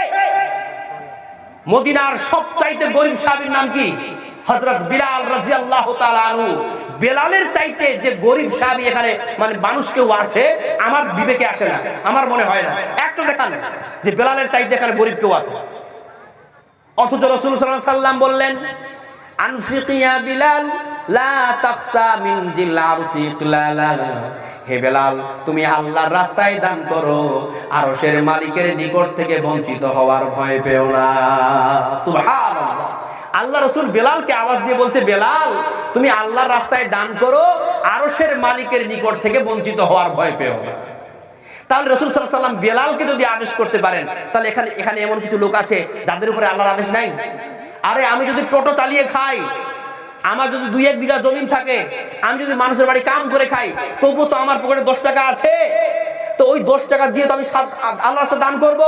মদিনার সবচাইতে গরিব সাহাবীর নাম কি? হযরত বিলাল রাদিয়াল্লাহু তাআলা আনহু। বেলালের চাইতে যে গরিব সাহাবী এখানে মানে মানুষ কেউ আছে আমার বিবেকে আসে না, আমার মনে হয় না। একটা দেখান যে বেলালের চাইতে এখানে গরিব কেউ আছে। অথচ রাসূল সাল্লাল্লাহু আলাইহি সাল্লাম বললেন, আনফিকিয়া বিলাল লা তাখসা মিন জিল আরসি ইকলালা। হে বেলাল, তুমি আল্লাহর রাস্তায় দান করো, আরশের মালিকের নিকট থেকে বঞ্চিত হওয়ার ভয় পেও না। সুবহানাল্লাহ। আল্লাহ রাসূল বেলালকে আওয়াজ দিয়ে বলছে, বেলাল তুমি আল্লাহর রাস্তায় দান করো, আরশের মালিকের নিকট থেকে বঞ্চিত হওয়ার ভয় পেও না। তাহলে রাসূল সাল্লাল্লাহু আলাইহি সাল্লাম বেলালকে যদি আদেশ করতে পারেন, তাহলে এখানে এমন কিছু লোক আছে যাদের উপরে আল্লাহর আদেশ নাই? আরে আমি যদি টোটো চালিয়ে খাই, আমার যদি 2-1 বিঘা জমিন থাকে, আমি যদি মানুষের বাড়ি কাম করে খাই, তবু তো আমার পকেটে 10 টাকা আছে, তো ওই 10 টাকা দিয়ে তো আমি আল্লাহর রাস্তায় দান করব।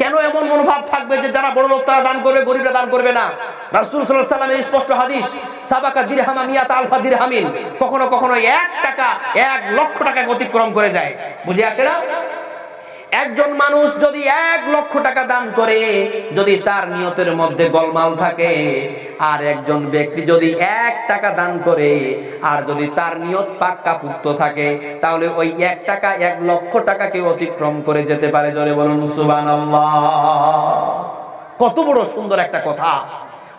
কেন এমন মনোভাব থাকবে যে যারা বড় লোক তারা দান করবে, গরিবরা দান করবে না? রাসূল সাল্লাল্লাহু আলাইহি সাল্লামের স্পষ্ট হাদিস, সাবাকা দিরহামা মিয়াতা আলফা দিরহামিন, কখনো কখনো 1 টাকা 1 লক্ষ টাকা অতিক্রম করে যায়। বুঝে আসে না? একজন মানুষ যদি 1 লক্ষ টাকা দান করে, যদি তার নিয়তের মধ্যে গোলমাল থাকে, আর একজন ব্যক্তি যদি 1 টাকা দান করে আর যদি তার নিয়ত পাক্কা পুক্ত থাকে, তাহলে ওই 1 টাকা 1 লক্ষ টাকাকে অতিক্রম করে যেতে পারে। জোরে বলুন সুবহানাল্লাহ। কত বড় সুন্দর একটা কথা।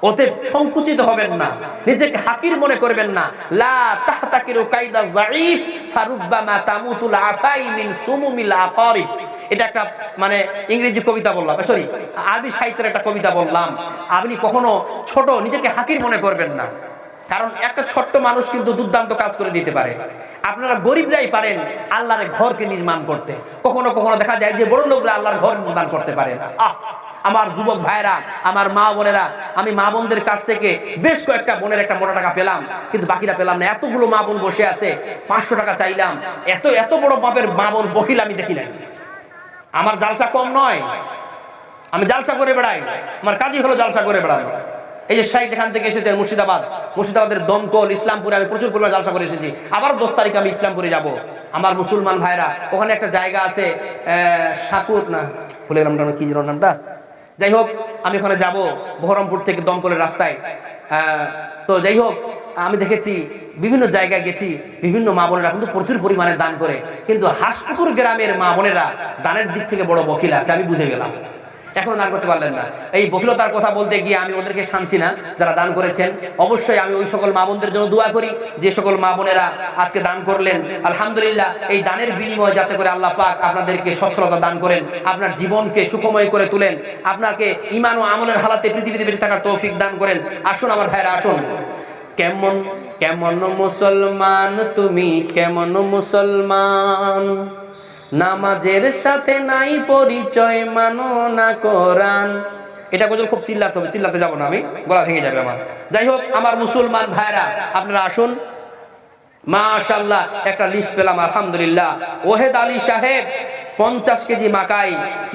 ওতে সংকুচিত হবেন না, নিজেকে হাকির মনে করবেন না। লা তাহতাকিরু কাইদা যায়ীফ ফারুব্বামা তামুতুল আফাই মিন সুমুমিল আকারিব। এটা একটা মানে ইংরেজি কবিতা বললাম, সরি আরবি সাহিত্যের একটা কবিতা বললাম। আপনি কখনো ছোট নিজেকে হাকির মনে করবেন না, কারণ একটা ছোট্ট মানুষ কিন্তু দুর্দান্ত কাজ করে দিতে পারে। আপনারা গরিবরাই পারেন আল্লাহর ঘরকে নির্মাণ করতে, কখনো কখনো দেখা যায় যে বড় লোকরা আল্লাহর ঘর নির্মাণ করতে পারে না। আমার যুবক ভাইরা, আমার মা বোনেরা, আমি মা বোনদের কাছ থেকে বেশ কয়েকটা বোনের একটা মোটা টাকা পেলাম, কিন্তু বাকিরা পেলাম না। এতগুলো মা বোন বসে আছে, 500 টাকা চাইলাম, এত বড় বাপের মা বোন বকিল আমি দেখি নাই। আমার জালসা কম নয়, আমি জালসা করে বেড়াই, আমার কাজই হলো জালসা করে বেড়ানো। এই যে শাইখ যেখান থেকে এসেছেন মুর্শিদাবাদের দমকল, ইসলামপুরে আমি প্রচুর পরিমাণে জালসা করে এসেছি। আবার 10 তারিখ আমি ইসলামপুরে যাব। আমার মুসলমান ভাইরা, ওখানে একটা জায়গা আছে সাকুর না ভুলে গেলাম নামটা, কি যেন নামটা, যাই হোক আমি ওখানে যাব বহরমপুর থেকে দমকলের রাস্তায়। তো যাই হোক আমি দেখেছি বিভিন্ন জায়গায় গেছি, বিভিন্ন মা বোনেরা কিন্তু প্রচুর পরিমাণে দান করে, কিন্তু হাসপুকুর গ্রামের মা বোনেরা দানের দিক থেকে বড় বকিল আছে, আমি বুঝে গেলাম। এখনো দান করতে পারলেন না। এই বকিলতার কথা বলতে গিয়ে আমি ওদেরকে শানছি না, যারা দান করেছেন অবশ্যই আমি ওই সকল মা বোনদের জন্য দোয়া করি যে সকল মা বোনেরা আজকে দান করলেন। আলহামদুলিল্লাহ, এই দানের বিনিময়ে যাতে করে আল্লাহ পাক আপনাদেরকে সচ্ছলতা দান করেন, আপনার জীবনকে সুখময় করে তুলেন, আপনাকে ঈমান ও আমলের হালাতে পৃথিবীতে বেঁচে থাকার তৌফিক দান করেন। আসুন আমার ভাইরা আসুন। কেমন কেমন মুসলমান তুমি, কেমন মুসলমান, নামাজের সাথে নাই পরিচয়, মানো না কোরআন। এটা গজল খুব চিল্লাতে হবে, চিল্লাতে যাবো না আমি, গলা ভেঙে যাবে আমার। যাই হোক আমার মুসলমান ভাইরা আপনারা আসুন। মাশাআল্লাহ একটা লিস্ট পেলাম আলহামদুলিল্লাহ। ওহেদ আলী সাহেব 50 কেজি মাকাই,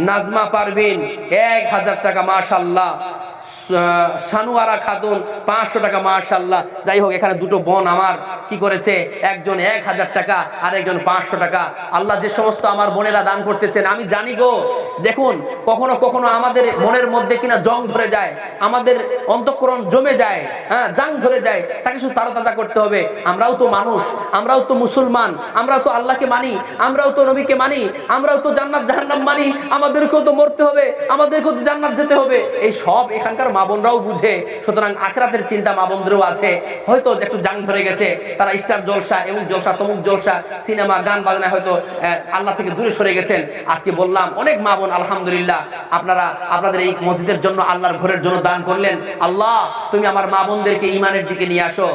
নাজমা পারভিন 1000 টাকা মাশাআল্লাহ, সানুয়ারা খাতুন 500 টাকা মাশাআল্লাহ। যাই হোক এখানে দুটো বোন আমার কি করেছে, একজন 1000 টাকা আর একজন 500 টাকা। আল্লাহ যে সমস্ত আমার বোনেরা দান করতেছেন আমি জানি গো, দেখুন কখনো কখনো আমাদের মনের মধ্যে কিনা জং ধরে যায়, আমাদের অন্তঃকরণ জমে যায়, হ্যাঁ জাং ধরে যায়, তাকে শুধু তাজা করতে হবে। আমরাও তো মানুষ, আমরাও তো মুসলমান, আমরাও তো আল্লাহকে মানি, আমরাও তো নবীকে মানি, আমরাও তো জান্নাত জাহান্নাম মানি, আমাদেরকেও তো মরতে হবে, আমাদেরকেও তো জান্নাত যেতে হবে। এই সব এখানকার মা বোনরাও বুঝে, সুতরাং আখিরাতের চিন্তা মা বোনদেরও আছে। হয়তো একটু জাং ধরে গেছে, তারা স্টার জলসা এবং জলসা তমুক জলসা সিনেমা গান বাজনায় হয়তো আল্লাহ থেকে দূরে সরে গেছেন। আজকে বললাম অনেক মা বোন আলহামদুলিল্লাহ আপনারা আপনাদের এই মসজিদের জন্য, আল্লাহর ঘরের জন্য দান করলেন। আল্লাহ তুমি আমার মা বোনদেরকে ইমানের দিকে নিয়ে আসো,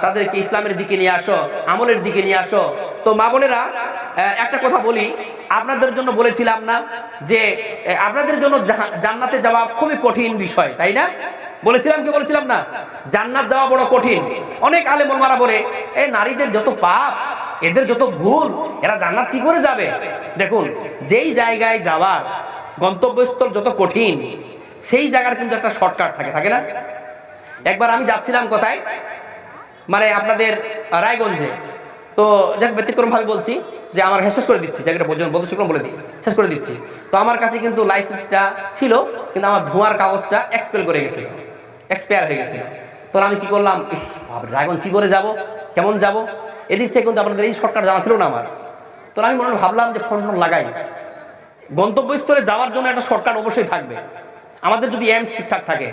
তাদেরকে ইসলামের দিকে নিয়ে আসো, আমলের দিকে নিয়ে আসো। তো মা বোনেরা একটা কথা বলি, আপনাদের জন্য বলেছিলাম না যে আপনাদের জন্য জান্নাতে যাওয়া খুবই কঠিন বিষয়, তাই না? বলেছিলাম কি বলেছিলাম না? জান্নাত যাওয়া বড় কঠিন। অনেক আলেম ওলামারা বলে এই নারীদের যত পাপ, এদের যত ভুল, এরা জান্নাত কি করে যাবে? দেখুন যেই জায়গায় যাওয়ার গন্তব্যস্থল যত কঠিন, সেই জায়গার কিন্তু একটা শর্টকাট থাকে, থাকে না? একবার আমি যাচ্ছিলাম কোথায়, মানে আপনাদের রায়গঞ্জে। তো যাক ব্যতিক্রম ভাবে বলছি যে আমার শেষ করে দিচ্ছি, জায়গাটা বলতে শুকলাম বলে দিই, শেষ করে দিচ্ছি। তো আমার কাছে কিন্তু লাইসেন্সটা ছিল, কিন্তু আমার ধোঁয়ার কাগজটা এক্সপায়ার হয়ে গেছিল। তো আমি কি করলাম, রায়গঞ্জ কি করে যাব, কেমন যাব, এদিক থেকে কিন্তু আপনাদের এই শর্টকাট জানা ছিল না আমার। তো আমি মনে ভাবলাম যে ফোন লাগাই, গন্তব্যস্থলে যাওয়ার জন্য একটা শর্টকাট অবশ্যই থাকবে আমাদের, যদি এমস ঠিকঠাক থাকে।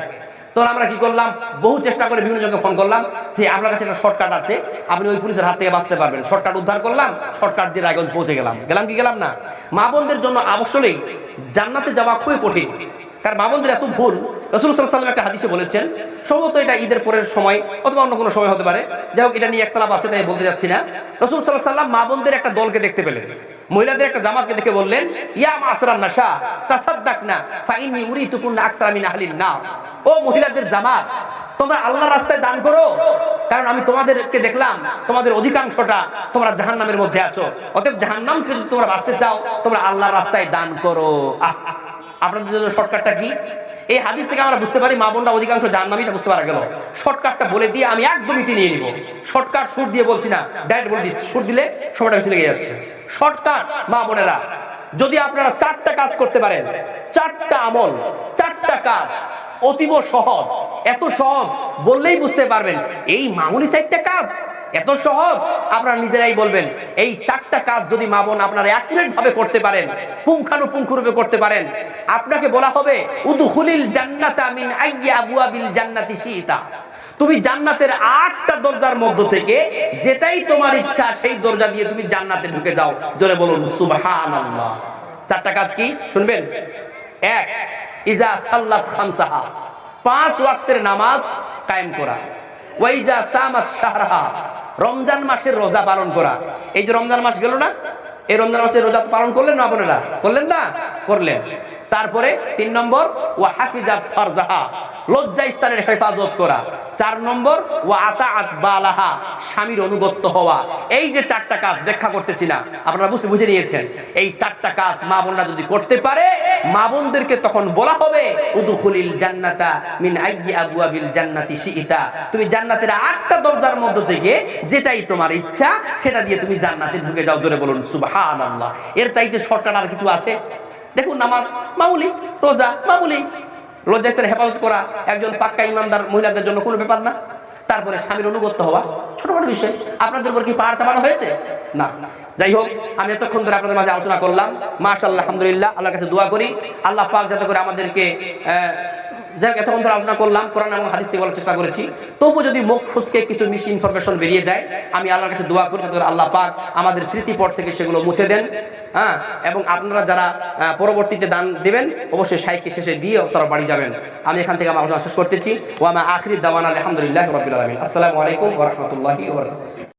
তখন আমরা কি করলাম, বহু চেষ্টা করে বিভিন্ন জায়গায় ফোন করলাম যে আপনার কাছে একটা শর্টকাট আছে, আপনি ওই পুলিশের হাত থেকে বাঁচতে পারবেন। শর্টকাট উদ্ধার করলাম, শর্টকাট দিয়ে রায়গঞ্জ পৌঁছে গেলাম কি গেলাম না? মা বোনদের জন্য অবশ্যই জান্নাতে যাওয়া খুবই কঠিন, কারণ মা বোনদের এত ভুল। রাসূল সাল্লাল্লাহু আলাইহি ওয়াসাল্লাম একটা হাদিসে বলেছেন, সম্ভবত এটা ঈদের পরের সময় অথবা অন্য কোনো সময় হতে পারে, যাই হোক এটা নিয়ে একতলাপ আছে তাই বলতে যাচ্ছি না। রাসূল সাল্লাল্লাহু আলাইহি ওয়াসাল্লাম মা বোনদের একটা দলকে দেখতে পেলেন, মহিলাদের একটা জামাতকে দেখে বললেন, ইয়া মাসরান নাসা তাসাদদাকনা ফাইন্নী উরিতুকুন্না আকসারা মিন আহলিন নার। ও মহিলাদের জামাত, তোমরা আল্লাহর রাস্তায় দান করো, কারণ আমি তোমাদেরকে দেখলাম তোমাদের অধিকাংশটা তোমরা জাহান্নামের মধ্যে আছো। অতএব জাহান্নাম থেকে যদি তোমরা বাঁচতে চাও, তোমরা আল্লাহর রাস্তায় দান করো। আপনাদের জন্য শর্টকাটটা কি? এই হাদিস থেকে আমরা বুঝতে পারি মা বোনরা অধিকাংশ জাহান্নামী, এটা বুঝতে পারা গেল। শর্টকাটটা বলে দিয়ে আমি একদমই নিয়ে নিব। শর্টকাট সুর দিয়ে বলছি না, ডাইরেক্ট বলে দিচ্ছি, সুর দিলে সময়টা বেশি লেগে যাচ্ছে। শর্টকাট মা বোনেরা, যদি আপনারা 4টা কাজ করতে পারেন, 4টা আমল, 4টা কাজ, অতীব সহজ, এত সহজ বললেই বুঝতে পারবেন এই মামুলি 4টা কাজ এত সহজ, আপনারা নিজেরাই বলবেন। এই 4টা কাজ যদি মা বোন আপনারা অ্যাকুরেট ভাবে করতে পারেন, পুঙ্খানুপুঙ্খরূপে করতে পারেন, আপনাকে বলা হবে উদখুলিল জান্নাতা মিন আইয়্যি আবওয়াবিল জান্নাতি শিতা। তুমি জান্নাতের 8টা দরজার মধ্য থেকে যেটাই তোমার ইচ্ছা সেই দরজা দিয়ে তুমি জান্নাতে ঢুকে যাও। জোরে বলুন সুবহানাল্লাহ। 4টা কাজ কি শুনবেন? 1, ইজা সাল্লাত খামসাহা, 5 ওয়াক্তের নামাজ কায়েম করা। ওয়াইজা সামাত শাহরাহা, রমজান মাসের রোজা পালন করা। এই যে রমজান মাস গেল না, এই রমজান মাসের রোজা পালন করলেন না আপনারা? করলেন না? করলেন। তারপরে 3 নম্বর, ওয়া হাফিজাত ফারজাহা, লজ্জা স্থানের হেফাজত করা। 4 নম্বর ওয়া আতাআত বালাহা, স্বামীর অনুগত হওয়া। এই যে 4টা কাজ ব্যাখ্যা করতেছি না, আপনারা বুঝে নিয়েছেন। এই 4টা কাজ মা বোনরা যদি করতে পারে, মা বোনদেরকে তখন বলা হবে উদখুলিল জান্নাতা মিন আইয়ি আবওয়াবিল জান্নাতি শিইতা, তুমি জান্নাতের 8টা দরজার মধ্য থেকে যেটাই তোমার ইচ্ছা সেটা দিয়ে তুমি জান্নাতে ঢুকে যাও। জোরে বলুন সুবহানাল্লাহ। এর চাইতে শর্টকাট আর কিছু আছে? দেখুন, নামাজ মামুলি, রোজা মামুলি, লজ্জাস্থানের হেফাজত করা একজন পাক্কা ইমানদার মহিলাদের জন্য কোনো ব্যাপার না। তারপরে স্বামীর অনুগত হওয়া ছোটখাটো বিষয়। আপনাদের উপর কি পাহাড় চাপানো হয়েছে? না। যাই হোক, আমি এতক্ষণ ধরে আপনাদের মাঝে আলোচনা করলাম। মাশাআল্লাহ, আলহামদুলিল্লাহ। আল্লাহর কাছে দোয়া করি আল্লাহ পাক যাতে করে আমাদেরকে এতক্ষণ ধরে আলোচনা করলাম, কোরআন এবং হাদিস থেকে বলার চেষ্টা করেছি। তবু যদি মুখ ফুসকে কিছু মিস ইনফরমেশন বেরিয়ে যায়, আমি আল্লাহর কাছে দোয়া করি যাতে করে আল্লাহ পাক আমাদের স্মৃতিপট থেকে সেগুলো মুছে দেন। হ্যাঁ, এবং আপনারা যারা পরবর্তীতে দান দেবেন অবশ্যই শাইখকে শেষে দিয়ে তারা বাড়ি যাবেন। আমি এখান থেকে আমার আলোচনা শেষ করতেছি। ওয়া মা আখিরি দাওয়ানা আলহামদুলিল্লাহি রাব্বিল আলামিন। আসসালামু আলাইকুম ওয়া রাহমাতুল্লাহি ওয়া বারাকাতুহু।